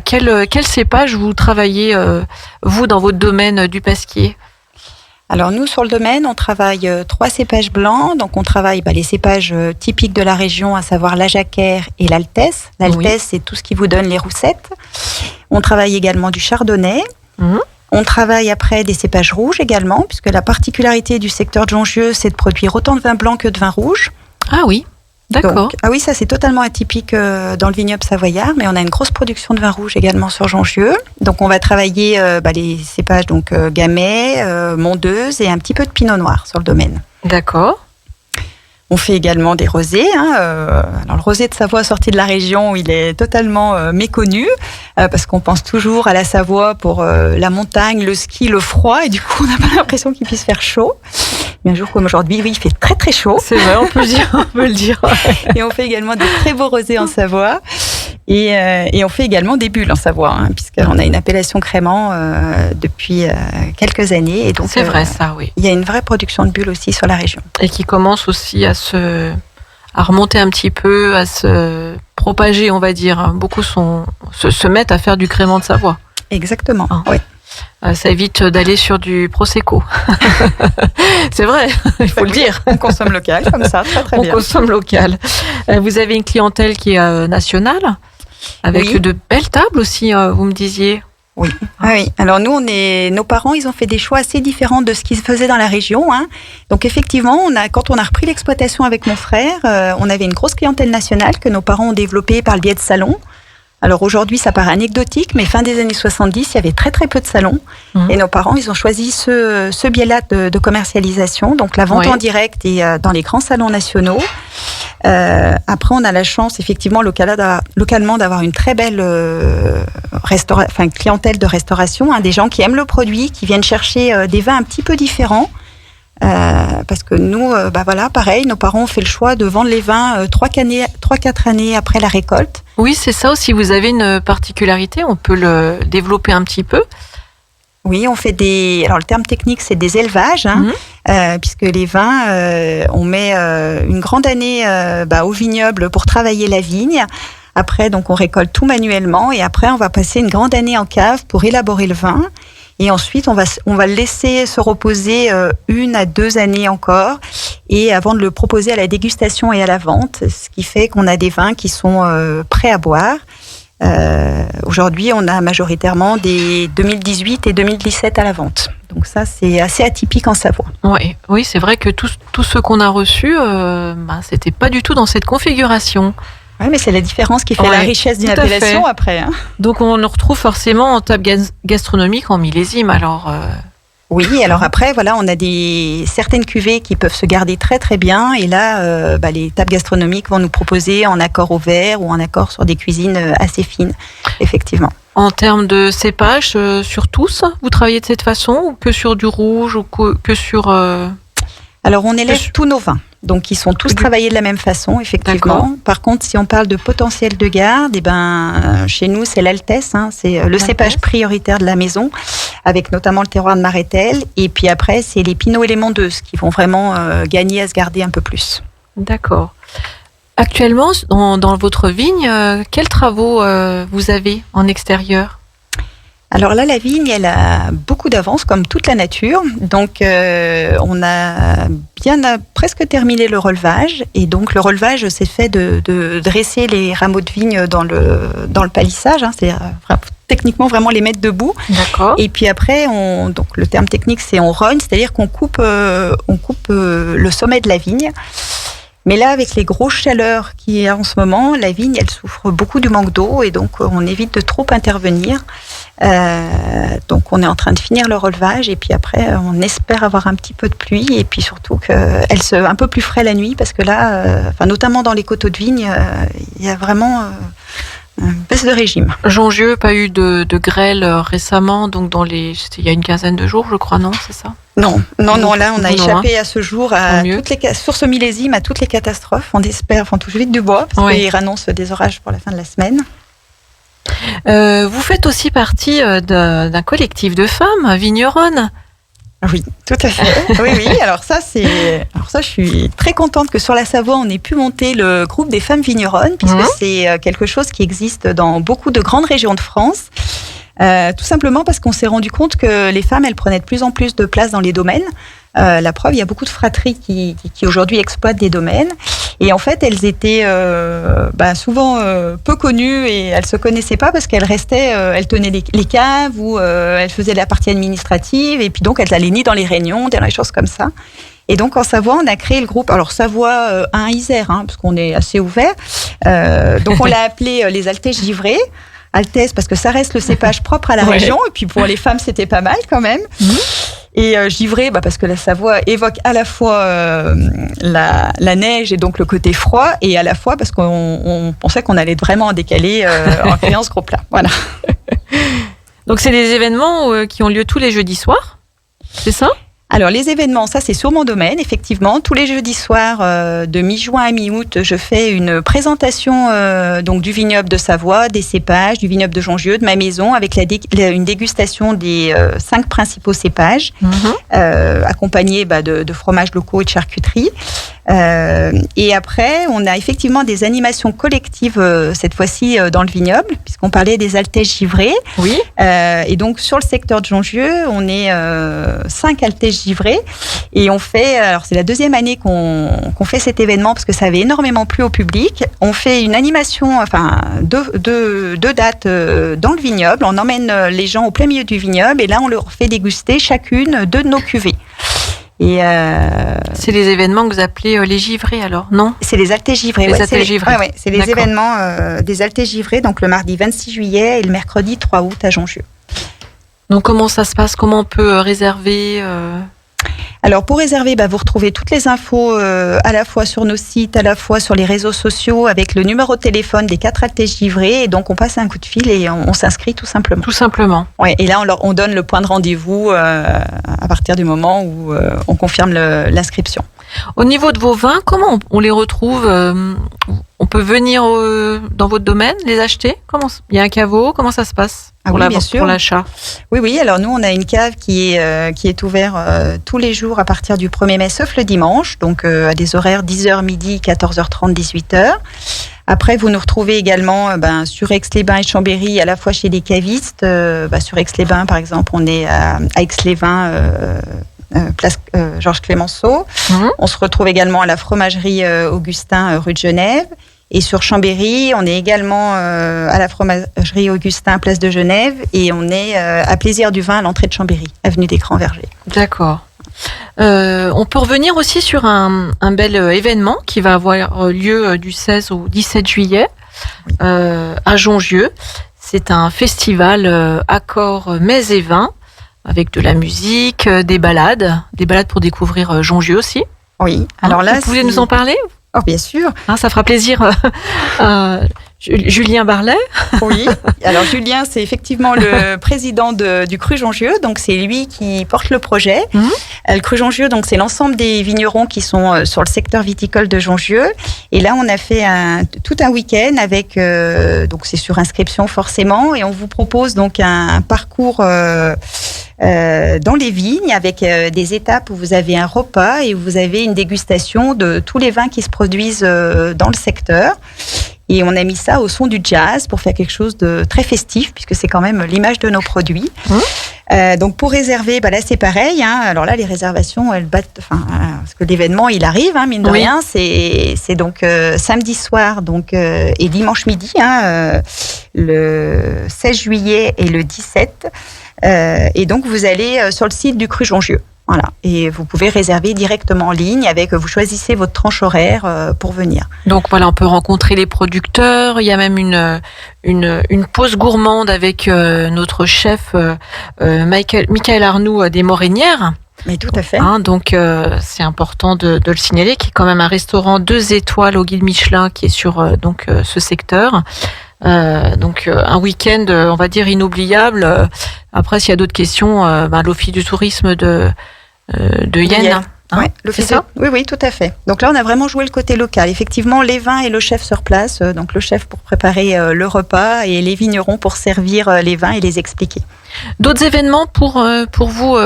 quel cépage vous travaillez, vous, dans votre domaine du Pasquier. Alors nous, sur le domaine, on travaille 3 cépages blancs. Donc on travaille les cépages typiques de la région, à savoir l'Ajacquère et l'Altesse. L'Altesse, c'est tout ce qui vous donne les roussettes. On travaille également du Chardonnay. Mmh. On travaille après des cépages rouges également, puisque la particularité du secteur de Jongieu, c'est de produire autant de vin blanc que de vin rouge. Ah oui, d'accord. Donc, ça c'est totalement atypique dans le vignoble savoyard, mais on a une grosse production de vin rouge également sur Jongieu. Donc on va travailler les cépages Gamay, Mondeuse et un petit peu de Pinot Noir sur le domaine. D'accord. On fait également des rosés. Alors le rosé de Savoie sorti de la région, il est totalement méconnu parce qu'on pense toujours à la Savoie pour la montagne, le ski, le froid, et du coup on n'a pas l'impression qu'il puisse faire chaud. Mais un jour comme aujourd'hui, oui, il fait très très chaud. C'est vrai, on peut le dire. Et on fait également des très beaux rosés en Savoie. Et on fait également des bulles en Savoie, puisqu'on a une appellation crément depuis quelques années. Et donc, c'est vrai, ça, oui. Il y a une vraie production de bulles aussi sur la région. Et qui commence aussi à remonter un petit peu, à se propager, on va dire. Beaucoup se mettent à faire du crément de Savoie. Exactement, oui. Ça évite d'aller sur du Prosecco. C'est vrai, il faut le dire. On consomme local, comme ça, très très bien. On consomme local. Vous avez une clientèle qui est nationale, avec de belles tables aussi, vous me disiez. Oui. Oui. Alors nous, nos parents, ils ont fait des choix assez différents de ce qui se faisait dans la région. Donc effectivement, quand on a repris l'exploitation avec mon frère, on avait une grosse clientèle nationale que nos parents ont développée par le biais de salons. Alors aujourd'hui, ça paraît anecdotique, mais fin des années 70, il y avait très très peu de salons. Et nos parents, ils ont choisi ce biais-là de commercialisation, donc la vente en direct et dans les grands salons nationaux. Après, on a la chance, effectivement, localement, d'avoir une très belle clientèle de restauration, des gens qui aiment le produit, qui viennent chercher des vins un petit peu différents. Parce que nous, pareil, nos parents ont fait le choix de vendre les vins 3-4 années après la récolte. Oui, c'est ça aussi. Vous avez une particularité, on peut le développer un petit peu. Oui, on fait alors le terme technique, c'est des élevages, puisque les vins, on met une grande année au vignoble pour travailler la vigne. Après, donc, on récolte tout manuellement, et après, on va passer une grande année en cave pour élaborer le vin. Et ensuite, on va le laisser se reposer 1 à 2 années encore, et avant de le proposer à la dégustation et à la vente, ce qui fait qu'on a des vins qui sont prêts à boire. Aujourd'hui, on a majoritairement des 2018 et 2017 à la vente. Donc ça, c'est assez atypique en Savoie. Oui, c'est vrai que tous ceux qu'on a reçus, c'était pas du tout dans cette configuration. Oui, mais c'est la différence qui fait la richesse d'une appellation après. Donc on le retrouve forcément en table gastronomique en millésime. Alors oui, alors après, on a certaines cuvées qui peuvent se garder très très bien. Et là, les tables gastronomiques vont nous proposer en accord au verre ou en accord sur des cuisines assez fines, effectivement. En termes de cépage, sur tous, vous travaillez de cette façon, ou que sur du rouge, ou que sur... Alors on élève tous nos vins. Donc, ils sont tous travaillés de la même façon, effectivement. D'accord. Par contre, si on parle de potentiel de garde, chez nous, c'est l'Altesse. C'est le cépage prioritaire de la maison, avec notamment le terroir de Marétel. Et puis après, c'est les Pinots et les Mondeuses qui vont vraiment gagner à se garder un peu plus. D'accord. Actuellement, dans votre vigne, quels travaux vous avez en extérieur ? Alors là, la vigne, elle a beaucoup d'avance, comme toute la nature. Donc, on a presque terminé le relevage. Et donc, le relevage, c'est fait de dresser les rameaux de vigne dans le palissage. C'est-à-dire, techniquement, vraiment les mettre debout. D'accord. Et puis après, donc le terme technique, c'est on rogne, c'est-à-dire qu'on coupe le sommet de la vigne. Mais là, avec les grosses chaleurs qu'il y a en ce moment, la vigne, elle souffre beaucoup du manque d'eau, et donc on évite de trop intervenir. Donc on est en train de finir le relevage, et puis après on espère avoir un petit peu de pluie, et puis surtout qu'elle soit un peu plus frais la nuit, parce que là, notamment dans les coteaux de vigne, il y a vraiment une baisse de régime. Jongieux, pas eu de grêle récemment, donc il y a une quinzaine de jours, je crois, non, c'est ça ? Non, là on a échappé à ce jour sur ce millésime à toutes les catastrophes. On espère, touche vite du bois, parce qu'il annonce des orages pour la fin de la semaine. Vous faites aussi partie d'un collectif de femmes vigneronnes. Oui, tout à fait. Oui. Alors ça, je suis très contente que sur la Savoie, on ait pu monter le groupe des femmes vigneronnes, puisque c'est quelque chose qui existe dans beaucoup de grandes régions de France. Tout simplement parce qu'on s'est rendu compte que les femmes, elles prenaient de plus en plus de place dans les domaines. La preuve, il y a beaucoup de fratries qui aujourd'hui exploitent des domaines. Et en fait, elles étaient souvent peu connues, et elles se connaissaient pas parce qu'elles restaient, elles tenaient les caves, ou elles faisaient la partie administrative, et puis donc elles allaient ni dans les réunions, dans les choses comme ça. Et donc en Savoie, on a créé le groupe. Alors Savoie 1 Isère, parce qu'on est assez ouvert. Donc on l'a appelé les Altèches givrées. Altesse parce que ça reste le cépage propre à la région, et puis pour les femmes c'était pas mal quand même. Et givré, parce que la Savoie évoque à la fois la neige et donc le côté froid, et à la fois parce qu'on pensait qu'on allait vraiment en décaler en créant ce groupe-là. Voilà. Donc c'est des événements qui ont lieu tous les jeudis soirs, c'est ça ? Alors les événements, ça c'est sur mon domaine, effectivement. Tous les jeudis soirs, de mi-juin à mi-août, je fais une présentation donc du vignoble de Savoie, des cépages, du vignoble de Jongieu, de ma maison, avec une dégustation des 5 principaux cépages, accompagnés de fromages locaux et de charcuterie. Et après, on a effectivement des animations collectives, cette fois-ci dans le vignoble, puisqu'on parlait des altèges givrées. Oui. Et donc sur le secteur de Jongieu, on est 5 altèges givrées, et on fait, alors c'est la 2e année qu'on fait cet événement parce que ça avait énormément plu au public. On fait une animation, enfin deux dates dans le vignoble. On emmène les gens au plein milieu du vignoble, et là on leur fait déguster chacune 2 de nos cuvées. Et c'est les événements que vous appelez les givrés, alors, non ? C'est les altèges givrés. C'est les événements des altèges givrés, donc le mardi 26 juillet et le mercredi 3 août à Jongieu. Donc comment ça se passe ? Comment on peut réserver Alors pour réserver, vous retrouvez toutes les infos à la fois sur nos sites, à la fois sur les réseaux sociaux, avec le numéro de téléphone des 4 altèges givrés, et donc on passe un coup de fil et on s'inscrit tout simplement. Tout simplement. Ouais, et là on donne le point de rendez-vous à partir du moment où on confirme l'inscription. Au niveau de vos vins, comment on les retrouve ? On peut venir dans votre domaine, les acheter ? Il y a un caveau ? Comment ça se passe pour l'achat ? Oui. Alors nous, on a une cave qui est ouverte tous les jours à partir du 1er mai, sauf le dimanche, donc à des horaires 10h midi, 14h30, 18h. Après, vous nous retrouvez également sur Aix-les-Bains et Chambéry, à la fois chez les cavistes. Sur Aix-les-Bains, par exemple, on est à Aix-les-Bains, place Georges Clémenceau. On se retrouve également à la fromagerie Augustin, rue de Genève. Et sur Chambéry, on est également à la fromagerie Augustin, place de Genève. Et on est à Plaisir du Vin, à l'entrée de Chambéry, avenue des Grands Vergers. D'accord. On peut revenir aussi sur un bel événement qui va avoir lieu du 16 au 17 juillet à Jongieu. C'est un festival Accords Mets et Vins, avec de la musique, des balades pour découvrir Jongieu aussi. Oui. Alors là, vous pouvez nous en parler ? Oh, bien sûr. Ça fera plaisir à Julien Barlet. Oui. Alors Julien, c'est effectivement le président du Cru Jongieu, donc c'est lui qui porte le projet. Le Cru Jongieu, donc c'est l'ensemble des vignerons qui sont sur le secteur viticole de Jongieu. Et là, on a fait tout un week-end avec, donc c'est sur inscription forcément, et on vous propose donc un parcours dans les vignes, avec des étapes où vous avez un repas et où vous avez une dégustation de tous les vins qui se produisent dans le secteur. Et on a mis ça au son du jazz pour faire quelque chose de très festif, puisque c'est quand même l'image de nos produits. Donc pour réserver, là c'est pareil. Alors là, les réservations, elles battent. Parce que l'événement, il arrive, mine de rien. C'est donc samedi soir, et dimanche midi, le 16 juillet et le 17. Et donc vous allez sur le site du Cru Jongieu. Voilà. Et vous pouvez réserver directement en ligne, vous choisissez votre tranche horaire pour venir. Donc voilà, on peut rencontrer les producteurs. Il y a même une pause gourmande avec notre chef Michael Arnoux des Morinières. Mais tout à fait. Donc c'est important de le signaler, qui est quand même un restaurant 2 étoiles au guide Michelin qui est sur ce secteur. Donc un week-end, on va dire, inoubliable. Après, s'il y a d'autres questions, l'Office du tourisme de Yenne. C'est ça ? Oui, tout à fait. Donc là, on a vraiment joué le côté local. Effectivement, les vins et le chef sur place. Donc le chef pour préparer le repas et les vignerons pour servir les vins et les expliquer. D'autres événements pour vous,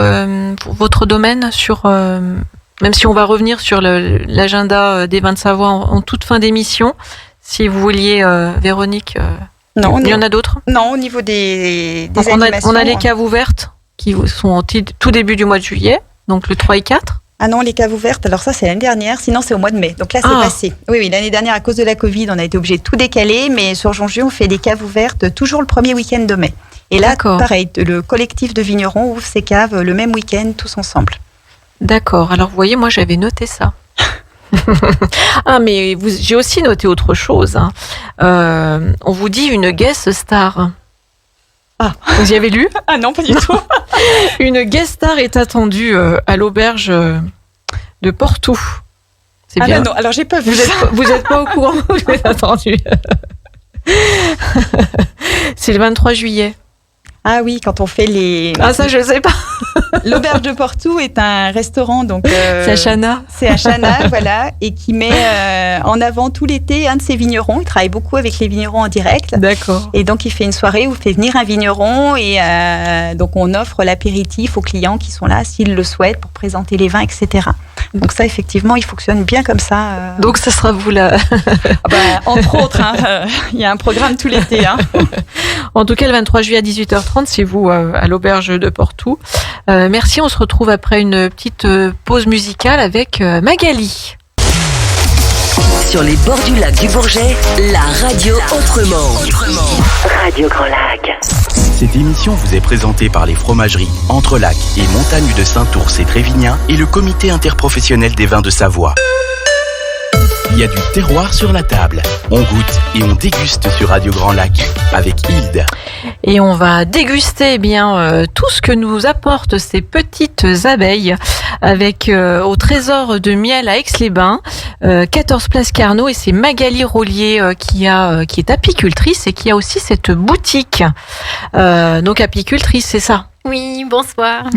pour votre domaine, même si on va revenir sur l'agenda des vins de Savoie en toute fin d'émission. Si vous vouliez, Véronique, non, il y en a d'autres ? Non, au niveau des animations. On a les caves ouvertes qui sont au tout début du mois de juillet, donc le 3 et 4. Ah non, les caves ouvertes, alors ça c'est l'année dernière, sinon c'est au mois de mai. Donc là c'est passé. Oui, l'année dernière à cause de la Covid, on a été obligé de tout décaler, mais sur Jongieu, on fait des caves ouvertes toujours le premier week-end de mai. Et là, pareil, le collectif de vignerons ouvre ses caves le même week-end tous ensemble. D'accord, alors vous voyez, moi j'avais noté ça. Mais j'ai aussi noté autre chose. On vous dit une guest star. Ah, vous y avez lu? Ah non, pas du tout. Une guest star est attendue à l'auberge de Portou. C'est bien. Non, alors j'ai pas vu. Vous êtes pas au courant? Vous êtes attendu. C'est le 23 juillet. Ah oui, quand on fait les... Ah ça, je sais pas. L'auberge de Portou est un restaurant, donc... C'est à Chana. C'est à Chana, voilà, et qui met en avant tout l'été un de ses vignerons. Il travaille beaucoup avec les vignerons en direct. D'accord. Et donc, il fait une soirée où il fait venir un vigneron et donc on offre l'apéritif aux clients qui sont là, s'ils le souhaitent, pour présenter les vins, etc. Donc ça, effectivement, il fonctionne bien comme ça. Donc, ça sera vous là. Entre autres, il y a un programme tout l'été. En tout cas, le 23 juillet à 18h30, c'est vous à l'auberge de Portou. Merci, on se retrouve après une petite pause musicale avec Magali. Sur les bords du lac du Bourget, la radio autrement. Radio Grand Lac. Cette émission vous est présentée par les fromageries Entrelac et Montagne de Saint-Ours et Trévignan et le comité interprofessionnel des vins de Savoie. Il y a du terroir sur la table. On goûte et on déguste sur Radio Grand Lac avec Hilde. Et on va déguster tout ce que nous apportent ces petites abeilles avec au trésor de miel à Aix-les-Bains, 14 place Carnot, et c'est Magali Rollier qui est apicultrice et qui a aussi cette boutique. Donc apicultrice, c'est ça? Oui, bonsoir.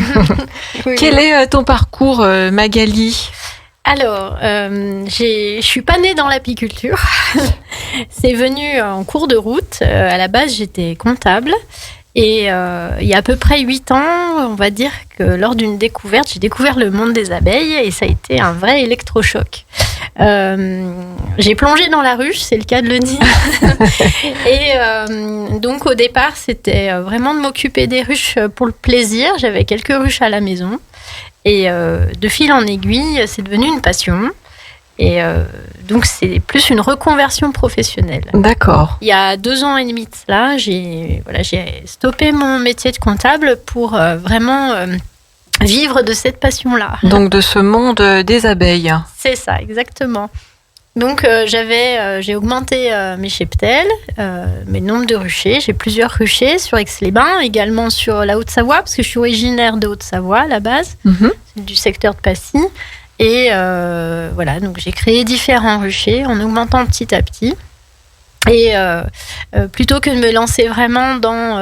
Oui. Quel est ton parcours, Magali? Alors, je suis pas née dans l'apiculture. C'est venu en cours de route. À la base, j'étais comptable. Et il y a à peu près 8 ans, on va dire que lors d'une découverte, j'ai découvert le monde des abeilles et ça a été un vrai électrochoc. J'ai plongé dans la ruche, c'est le cas de le dire. Et donc au départ, c'était vraiment de m'occuper des ruches pour le plaisir. J'avais quelques ruches à la maison. Et de fil en aiguille, c'est devenu une passion. Et donc, c'est plus une reconversion professionnelle. D'accord. Il y a 2 ans et demi de cela, j'ai stoppé mon métier de comptable pour vraiment vivre de cette passion-là. Donc, de ce monde des abeilles. C'est ça, exactement. Donc, j'ai augmenté mes cheptels, mes nombres de ruchers. J'ai plusieurs ruchers sur Aix-les-Bains, également sur la Haute-Savoie, parce que je suis originaire de Haute-Savoie à la base, du secteur de Passy. Et voilà, donc j'ai créé différents ruchers en augmentant petit à petit. Et plutôt que de me lancer vraiment dans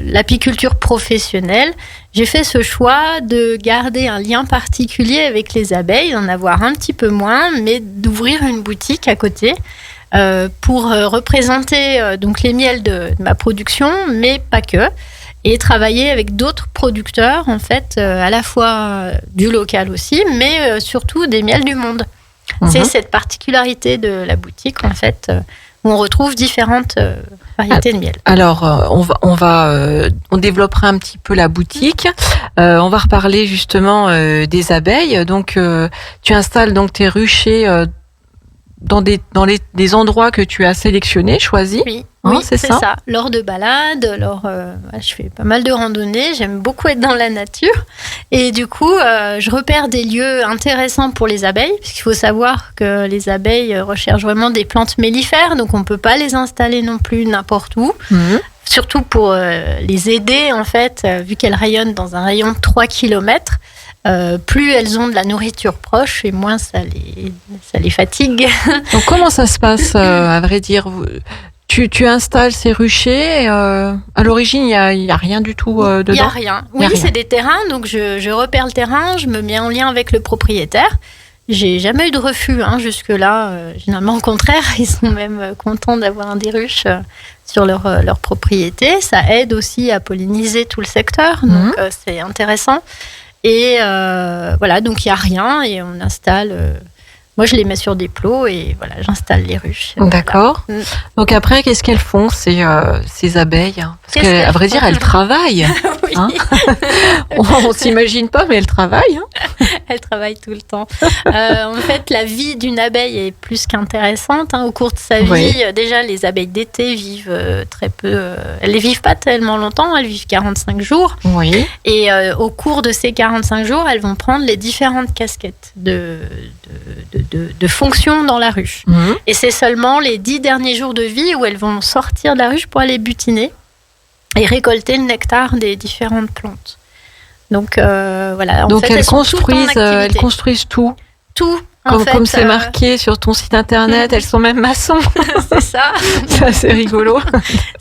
l'apiculture professionnelle, j'ai fait ce choix de garder un lien particulier avec les abeilles, d'en avoir un petit peu moins, mais d'ouvrir une boutique à côté pour représenter donc les miels de ma production, mais pas que, et travailler avec d'autres producteurs, en fait, à la fois du local aussi, mais surtout des miels du monde. C'est cette particularité de la boutique, en fait, où on retrouve différentes variétés de miel. Alors, on développera un petit peu la boutique. On va reparler justement des abeilles. Donc, tu installes donc tes ruchers dans des endroits que tu as sélectionnés, choisis. Oui, c'est ça. Lors de balades, je fais pas mal de randonnées, j'aime beaucoup être dans la nature. Et du coup, je repère des lieux intéressants pour les abeilles, parce qu'il faut savoir que les abeilles recherchent vraiment des plantes mellifères, donc on peut pas les installer non plus n'importe où. Surtout pour les aider, en fait, vu qu'elles rayonnent dans un rayon de 3 km. Plus elles ont de la nourriture proche et moins ça les fatigue. Donc comment ça se passe, à vrai dire? Tu installes ces ruchers, à l'origine il y a rien du tout dedans? Il y a rien. Oui, c'est des terrains, donc je repère le terrain, je me mets en lien avec le propriétaire. J'ai jamais eu de refus jusque-là. Généralement, au contraire, ils sont même contents d'avoir des ruches sur leur propriété. Ça aide aussi à polliniser tout le secteur, donc c'est intéressant. Et voilà, donc il n'y a rien et on installe... moi, je les mets sur des plots et voilà, j'installe les ruches. D'accord. Voilà. Donc après, qu'est-ce qu'elles font, ces abeilles? Parce qu'à vrai dire, elles travaillent. Oui. On s'imagine pas, mais elles travaillent. Elles travaillent tout le temps. En fait, la vie d'une abeille est plus qu'intéressante. Au cours de sa vie, déjà, les abeilles d'été vivent très peu. Elles ne vivent pas tellement longtemps, elles vivent 45 jours. Oui. Et au cours de ces 45 jours, elles vont prendre les différentes casquettes de fonction dans la ruche. Et c'est seulement les 10 derniers jours de vie où elles vont sortir de la ruche pour aller butiner. et récolter le nectar des différentes plantes. Donc voilà. Donc elles construisent tout. Tout. Comme c'est marqué sur ton site internet, elles sont même maçons. C'est ça. C'est assez rigolo.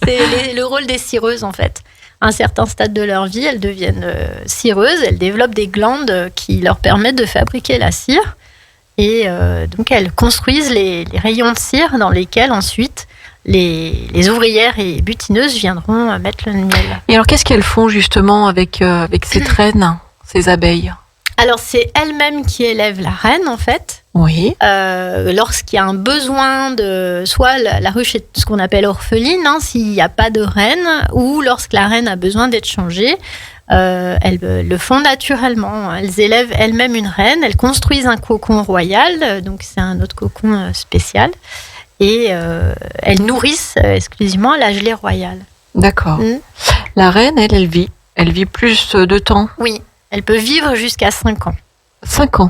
C'est le rôle des cireuses en fait. À un certain stade de leur vie, elles deviennent cireuses. Elles développent des glandes qui leur permettent de fabriquer la cire. Et donc elles construisent les rayons de cire dans lesquels ensuite les ouvrières et butineuses viendront mettre le miel. Et alors qu'est-ce qu'elles font justement avec cette reine, ces abeilles ? Alors, c'est elle-même qui élève la reine, en fait. Oui. Lorsqu'il y a un besoin de... Soit la ruche est ce qu'on appelle orpheline, s'il n'y a pas de reine, ou lorsque la reine a besoin d'être changée, elles le font naturellement. Elles élèvent elles-mêmes une reine, elles construisent un cocon royal, donc c'est un autre cocon spécial, et elles nourrissent exclusivement la gelée royale. D'accord. La reine, elle vit. Elle vit plus de temps. Oui. Elle peut vivre jusqu'à 5 ans. 5 ans.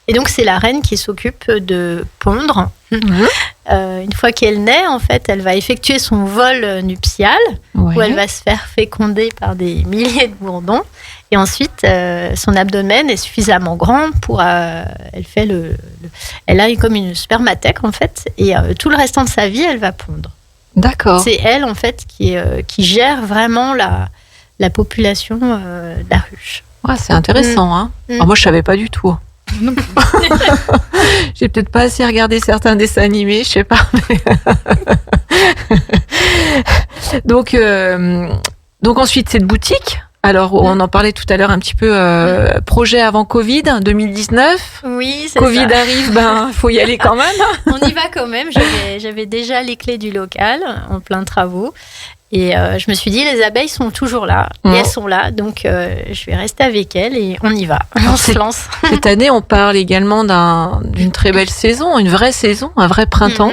Et donc, c'est la reine qui s'occupe de pondre. Une fois qu'elle naît, en fait, elle va effectuer son vol nuptial, où elle va se faire féconder par des milliers de bourdons. Et ensuite, son abdomen est suffisamment grand pour... elle a comme une spermathèque, en fait. Et tout le restant de sa vie, elle va pondre. D'accord. C'est elle, en fait, qui gère vraiment la population de la ruche. Ouais, c'est intéressant. Hein. Alors moi, je ne savais pas du tout. J'ai peut-être pas assez regardé certains dessins animés, je sais pas. Donc ensuite, cette boutique. Alors, on en parlait tout à l'heure un petit peu, projet avant Covid, 2019. Oui, c'est Covid ça. arrive, faut y aller quand même. On y va quand même. J'avais déjà les clés du local en plein travaux. Et je me suis dit, les abeilles sont toujours là. Et elles sont là. Donc, je vais rester avec elles et on y va. On se lance. Cette année, on parle également d'une très belle saison, une vraie saison, un vrai printemps.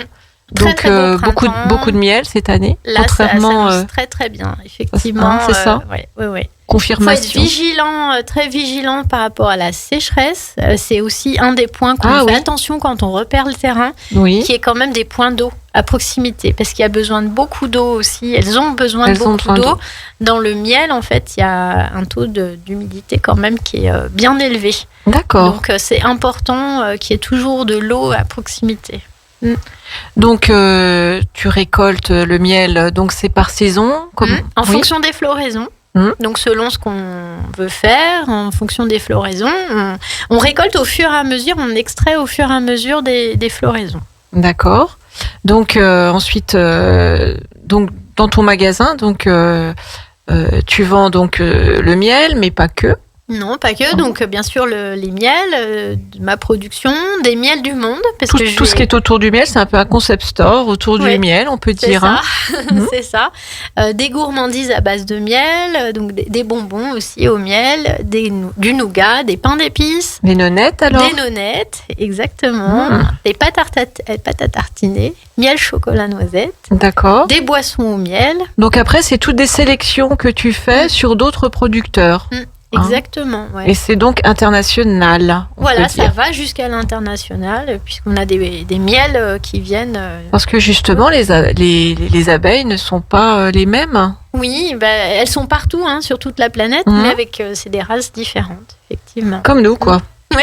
Donc, très beau printemps. beaucoup de miel cette année. Là, ça s'annonce très, très bien, effectivement. C'est ça. Oui. Confirmation. Il faut être vigilant, très vigilant par rapport à la sécheresse. C'est aussi un des points qu'on fait attention quand on repère le terrain, qui est quand même des points d'eau à proximité, parce qu'il y a besoin de beaucoup d'eau aussi. Elles ont besoin de beaucoup d'eau. Dans le miel, en fait, il y a un taux d'humidité quand même qui est bien élevé. D'accord. Donc, c'est important qu'il y ait toujours de l'eau à proximité. Donc, tu récoltes le miel, donc c'est par saison en fonction des floraisons. Donc, selon ce qu'on veut faire, en fonction des floraisons, on récolte au fur et à mesure, on extrait au fur et à mesure des floraisons. D'accord. Donc, ensuite, donc, dans ton magasin, donc, tu vends donc, le miel, mais pas que. Non, pas que. Donc, bien sûr, les miels de ma production, des miels du monde. Parce que tout ce qui est autour du miel, c'est un peu un concept store autour du miel, on peut dire. Ça. C'est ça. Des gourmandises à base de miel, donc des bonbons aussi au miel, du nougat, des pains d'épices. Des nonnettes, alors ? Des nonnettes, exactement. Des pâtes à tartiner, miel chocolat noisette. D'accord. Des boissons au miel. Donc après, c'est toutes des sélections que tu fais sur d'autres producteurs. Exactement. Ouais. Et c'est donc international. Voilà, ça va jusqu'à l'international, puisqu'on a des miels qui viennent. Parce que justement, les abeilles ne sont pas les mêmes. Oui, elles sont partout, sur toute la planète, mais avec c'est des races différentes, effectivement. Comme nous, quoi. Oui.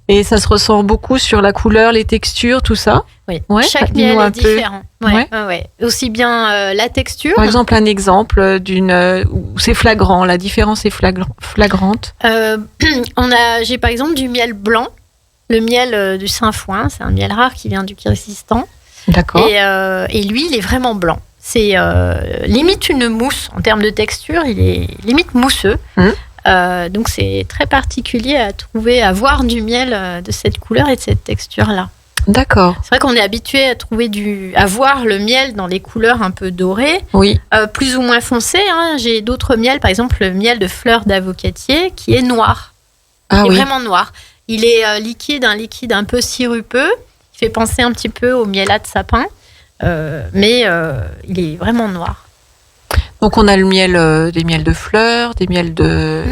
Et ça se ressent beaucoup sur la couleur, les textures, tout ça. Oui, chaque miel est différent. Ouais. Aussi bien la texture. Par exemple, un exemple où c'est flagrant, la différence est flagrante. J'ai par exemple du miel blanc, le miel du Saint-Foin, c'est un miel rare qui vient du Kirghizistan. D'accord. Et lui, il est vraiment blanc. C'est limite une mousse en termes de texture, il est limite mousseux. Donc c'est très particulier à voir du miel de cette couleur et de cette texture-là. D'accord. C'est vrai qu'on est habitué à voir le miel dans les couleurs un peu dorées, plus ou moins foncées. J'ai d'autres miels, par exemple le miel de fleurs d'avocatier qui est noir. Il est vraiment noir. Il est un liquide un peu sirupeux. Il fait penser un petit peu au mielat de sapin, mais il est vraiment noir. Donc on a le miel, des miels de fleurs, des miels de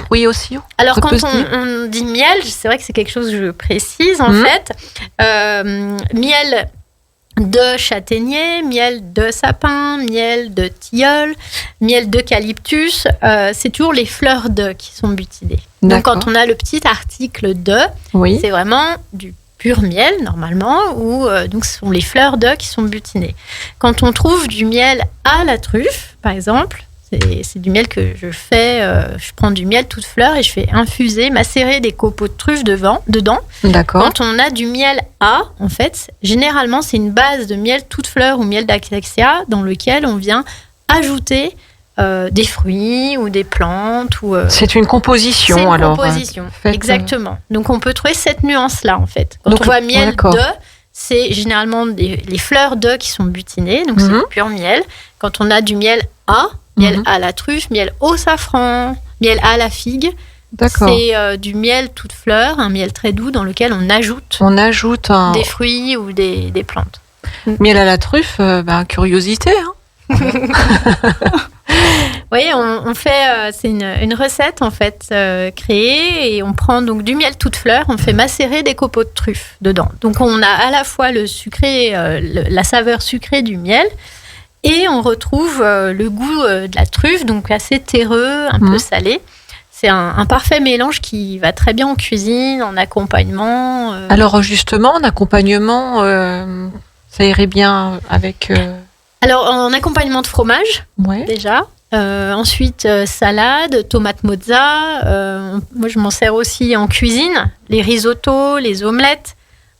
fruits aussi. Alors quand on dit miel, c'est vrai que c'est quelque chose que je précise en fait. Miel de châtaignier, miel de sapin, miel de tilleul, miel d'eucalyptus. C'est toujours les fleurs de qui sont butinées. Donc quand on a le petit article de, c'est vraiment du pur miel normalement, ou donc ce sont les fleurs de qui sont butinées. Quand on trouve du miel à la truffe, par exemple, c'est du miel que je fais. Je prends du miel toute fleur et je fais infuser, macérer des copeaux de truffe dedans. D'accord. Quand on a du miel à, en fait, généralement c'est une base de miel toute fleur ou miel d'acacia dans lequel on vient ajouter des fruits ou des plantes. C'est une composition, c'est une alors. composition, exactement. Donc on peut trouver cette nuance-là, en fait. Quand on voit miel de, c'est généralement les fleurs de qui sont butinées, donc c'est du pur miel. Quand on a du miel à, miel à la truffe, miel au safran, miel à la figue, c'est du miel toute fleur, un miel très doux dans lequel on ajoute des fruits ou des plantes. Miel à la truffe, curiosité, hein. Oui, on fait, c'est une recette en fait créée, et on prend donc du miel toute fleur, on fait macérer des copeaux de truffe dedans. Donc on a à la fois le sucré, la saveur sucrée du miel, et on retrouve le goût de la truffe, donc assez terreux, un peu salé. C'est un parfait mélange qui va très bien en cuisine, en accompagnement. Alors justement, en accompagnement, ça irait bien avec... Alors en accompagnement de fromage, déjà. Ensuite, salade, tomate mozza. Moi, je m'en sers aussi en cuisine. Les risottos, les omelettes,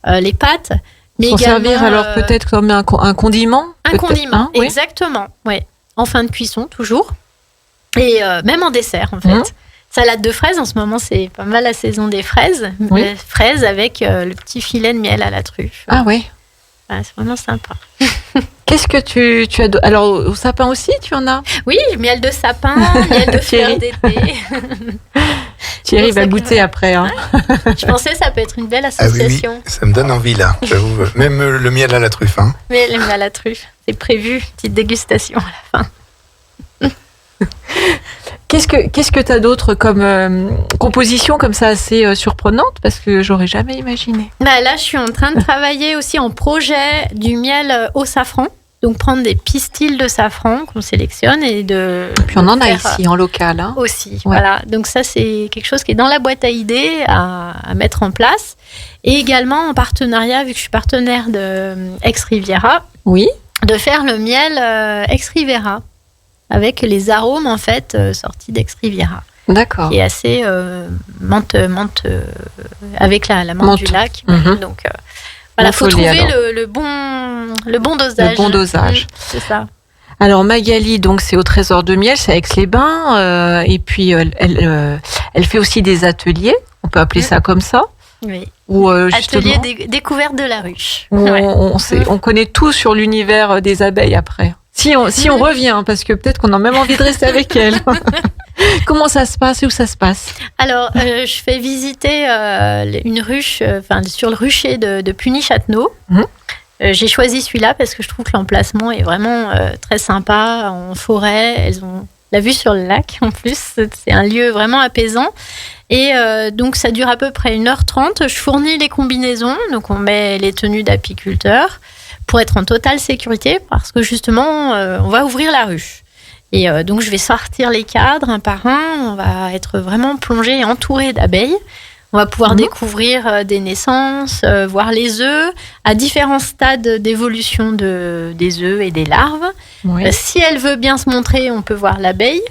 les pâtes. Mais pour servir alors peut-être comme un condiment. Un condiment, exactement. Ouais. En fin de cuisson, toujours. Et même en dessert, en fait. Salade de fraises, en ce moment, c'est pas mal la saison des fraises. Les fraises avec le petit filet de miel à la truffe. Ah oui. C'est vraiment sympa. Qu'est-ce que tu as... Alors, au sapin aussi, tu en as? Oui, miel de sapin, miel de fleurs d'été. Thierry va goûter après. Hein. Je pensais que ça peut être une belle association. Ah oui, ça me donne envie, là. J'avoue. Même le miel à la truffe. Hein. Mais le miel à la truffe, c'est prévu. Petite dégustation à la fin. Qu'est-ce que tu as d'autre comme composition comme ça assez surprenante, parce que j'aurais jamais imaginé. Là, je suis en train de travailler aussi en projet du miel au safran. Donc prendre des pistils de safran qu'on sélectionne et puis on en a ici en local. Hein. Aussi, voilà. Donc ça, c'est quelque chose qui est dans la boîte à idées à mettre en place. Et également en partenariat, vu que je suis partenaire de Ex-Riviera, de faire le miel Ex-Riviera, avec les arômes en fait sortis d'Ex-Riviera. D'accord. Qui est assez menthe avec la menthe du lac. Donc voilà, faut trouver le bon dosage. Le bon dosage. C'est ça. Alors Magali, donc c'est au Trésor de Miel, c'est à Aix-les-Bains, et puis elle fait aussi des ateliers. On peut appeler ça comme ça. Oui. Ou atelier découverte de la ruche. On connaît tout sur l'univers des abeilles après. Si on revient, parce que peut-être qu'on a même envie de rester avec elle. Comment ça se passe et où ça se passe? Alors, je fais visiter une ruche, sur le rucher de Puny-Châtenot. J'ai choisi celui-là parce que je trouve que l'emplacement est vraiment très sympa, en forêt. Elles ont la vue sur le lac en plus. C'est un lieu vraiment apaisant. Et donc, ça dure à peu près 1h30. Je fournis les combinaisons. Donc, on met les tenues d'apiculteur pour être en totale sécurité, parce que justement, on va ouvrir la ruche. Et donc, je vais sortir les cadres un par un. On va être vraiment plongé et entouré d'abeilles. On va pouvoir découvrir des naissances, voir les œufs, à différents stades d'évolution des œufs et des larves. Si elle veut bien se montrer, on peut voir l'abeille.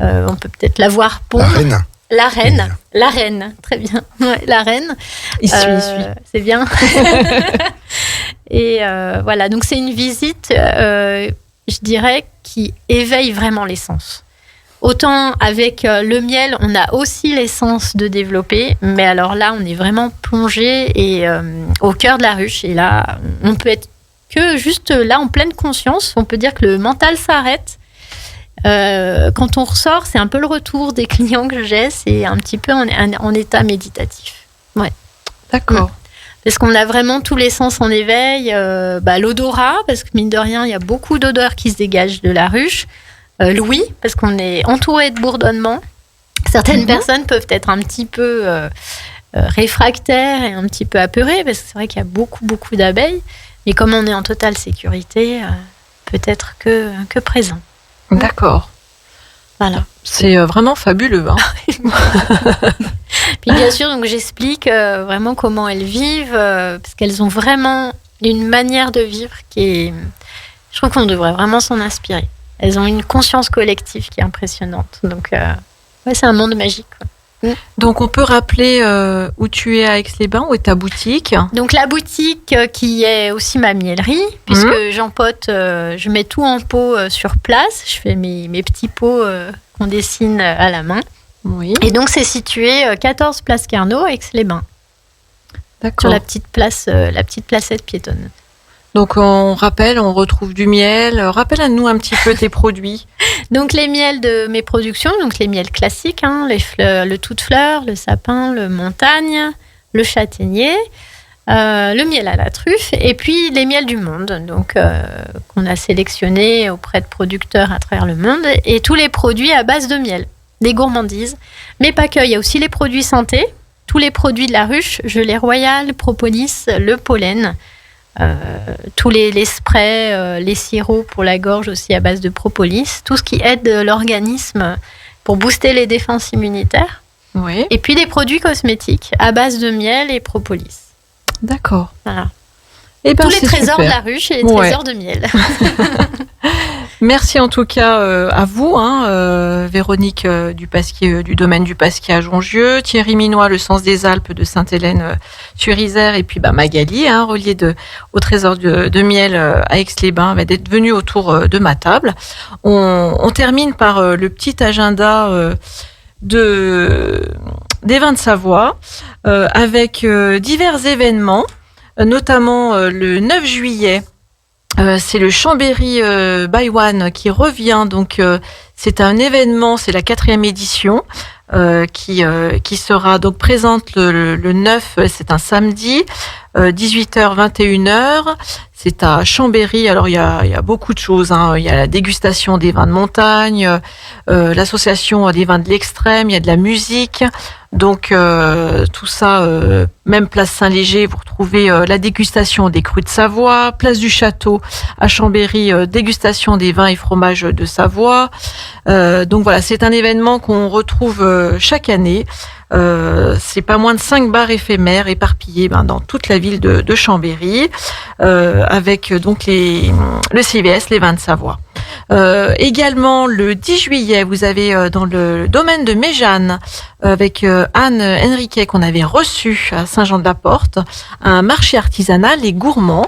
On peut peut-être la voir pondre. La reine, très bien. Ouais, la reine. Il suit. C'est bien. Et voilà, donc c'est une visite, je dirais, qui éveille vraiment les sens. Autant avec le miel, on a aussi les sens de développer, mais alors là, on est vraiment plongé et au cœur de la ruche. Et là, on peut être que juste là, en pleine conscience. On peut dire que le mental s'arrête. Quand on ressort, c'est un peu le retour des clients que j'ai. C'est un petit peu en état méditatif. Ouais. D'accord. Parce qu'on a vraiment tous les sens en éveil. L'odorat, parce que mine de rien, il y a beaucoup d'odeurs qui se dégagent de la ruche. L'ouïe, parce qu'on est entouré de bourdonnements. Certaines personnes peuvent être un petit peu réfractaires et un petit peu apeurées, parce que c'est vrai qu'il y a beaucoup d'abeilles. Et comme on est en totale sécurité, peut-être que présent. D'accord. Voilà. C'est vraiment fabuleux. Hein. Puis bien sûr, donc j'explique vraiment comment elles vivent, parce qu'elles ont vraiment une manière de vivre qui est... Je crois qu'on devrait vraiment s'en inspirer. Elles ont une conscience collective qui est impressionnante. Donc, c'est un monde magique. Quoi. Donc, on peut rappeler où tu es à Aix-les-Bains, où est ta boutique? Donc, la boutique qui est aussi ma miellerie, puisque j'empote, je mets tout en pot sur place. Je fais mes petits pots qu'on dessine à la main. Oui. Et donc, c'est situé 14 place Carnot, Aix-les-Bains. D'accord. Sur la petite placette piétonne. Donc, on rappelle, on retrouve du miel. Rappelle-nous un petit peu tes produits. Donc, les miels de mes productions, donc les miels classiques, hein, les fleurs, le tout de fleurs, le sapin, le montagne, le châtaignier, le miel à la truffe, et puis les miels du monde, donc qu'on a sélectionnés auprès de producteurs à travers le monde, et tous les produits à base de miel, des gourmandises. Mais pas que, il y a aussi les produits santé, tous les produits de la ruche, gelée royale, propolis, le pollen. Tous les sprays, les sirops pour la gorge aussi à base de propolis, tout ce qui aide l'organisme pour booster les défenses immunitaires. Oui. Et puis des produits cosmétiques à base de miel et propolis. D'accord. Voilà. Et tous les trésors de la ruche et les trésors de miel. Merci en tout cas à vous, Véronique Dupasquier du domaine du Pasquier à Jongieu, Thierry Minois, le Sens des Alpes de Sainte-Hélène-sur-Isère, et puis Magali, reliée au trésor de miel à Aix-les-Bains, d'être venue autour de ma table. On termine par le petit agenda des vins de Savoie avec divers événements, notamment le 9 juillet. C'est le Chambéry by One qui revient, donc c'est un événement, c'est la 4e édition qui sera donc présente le 9, c'est un samedi, 18h 21h, c'est à Chambéry. Alors il y a beaucoup de choses, il y a la dégustation des vins de montagne, l'association des vins de l'extrême, il y a de la musique. Donc tout ça, même place Saint-Léger, vous retrouvez la dégustation des crus de Savoie, place du Château à Chambéry, dégustation des vins et fromages de Savoie. Donc voilà, c'est un événement qu'on retrouve chaque année. C'est pas moins de 5 bars éphémères éparpillés dans toute la ville de Chambéry, avec donc le CVS, les vins de Savoie. Également le 10 juillet, vous avez dans le domaine de Méjeanne, avec Anne Henriquet qu'on avait reçu à Saint-Jean-de-la-Porte, un marché artisanal et gourmand.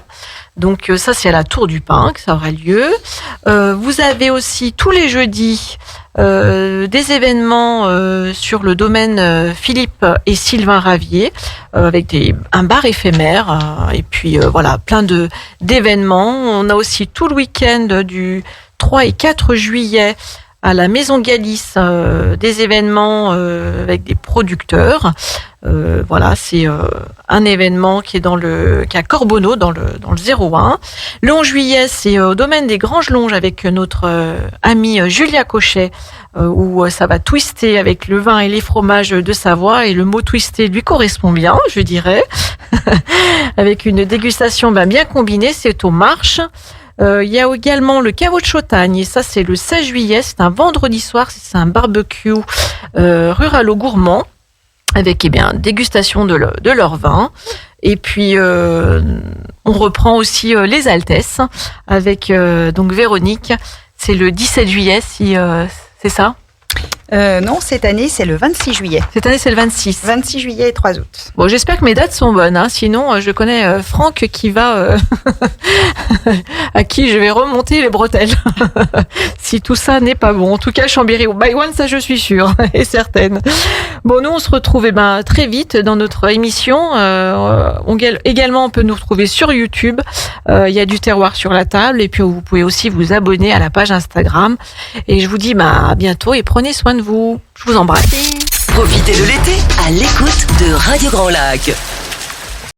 Donc ça, c'est à la Tour du Pin que ça aura lieu. Vous avez aussi tous les jeudis des événements sur le domaine Philippe et Sylvain Ravier, avec un bar éphémère, et puis voilà, plein d'événements. On a aussi tout le week-end du 3 et 4 juillet à la Maison Galice, des événements avec des producteurs. Voilà, c'est un événement qui est à Corbonneau, dans le 01. Le 11 juillet, c'est au domaine des Granges Longes avec notre amie Julia Cochet, où ça va twister avec le vin et les fromages de Savoie, et le mot twister lui correspond bien, je dirais, avec une dégustation bien combinée. C'est au Marche. Il y a également le caveau de Chautagne, et ça c'est le 16 juillet, c'est un vendredi soir, c'est un barbecue rural au gourmand, avec dégustation de leur vin. Et puis on reprend aussi les Altesses avec donc Véronique, c'est le 17 juillet, si c'est ça? Non, cette année, c'est le 26 juillet. Cette année, c'est le 26. 26 juillet et 3 août. Bon, j'espère que mes dates sont bonnes. Sinon, je connais Franck qui va... à qui je vais remonter les bretelles. Si tout ça n'est pas bon. En tout cas, Chambéry by One, ça, je suis sûre et certaine. Bon, nous, on se retrouve très vite dans notre émission. Également, on peut nous retrouver sur YouTube. Il y a du terroir sur la table. Et puis, vous pouvez aussi vous abonner à la page Instagram. Et je vous dis à bientôt et prenez soin de vous. Je vous embrasse. Profitez de l'été à l'écoute de Radio Grand Lac.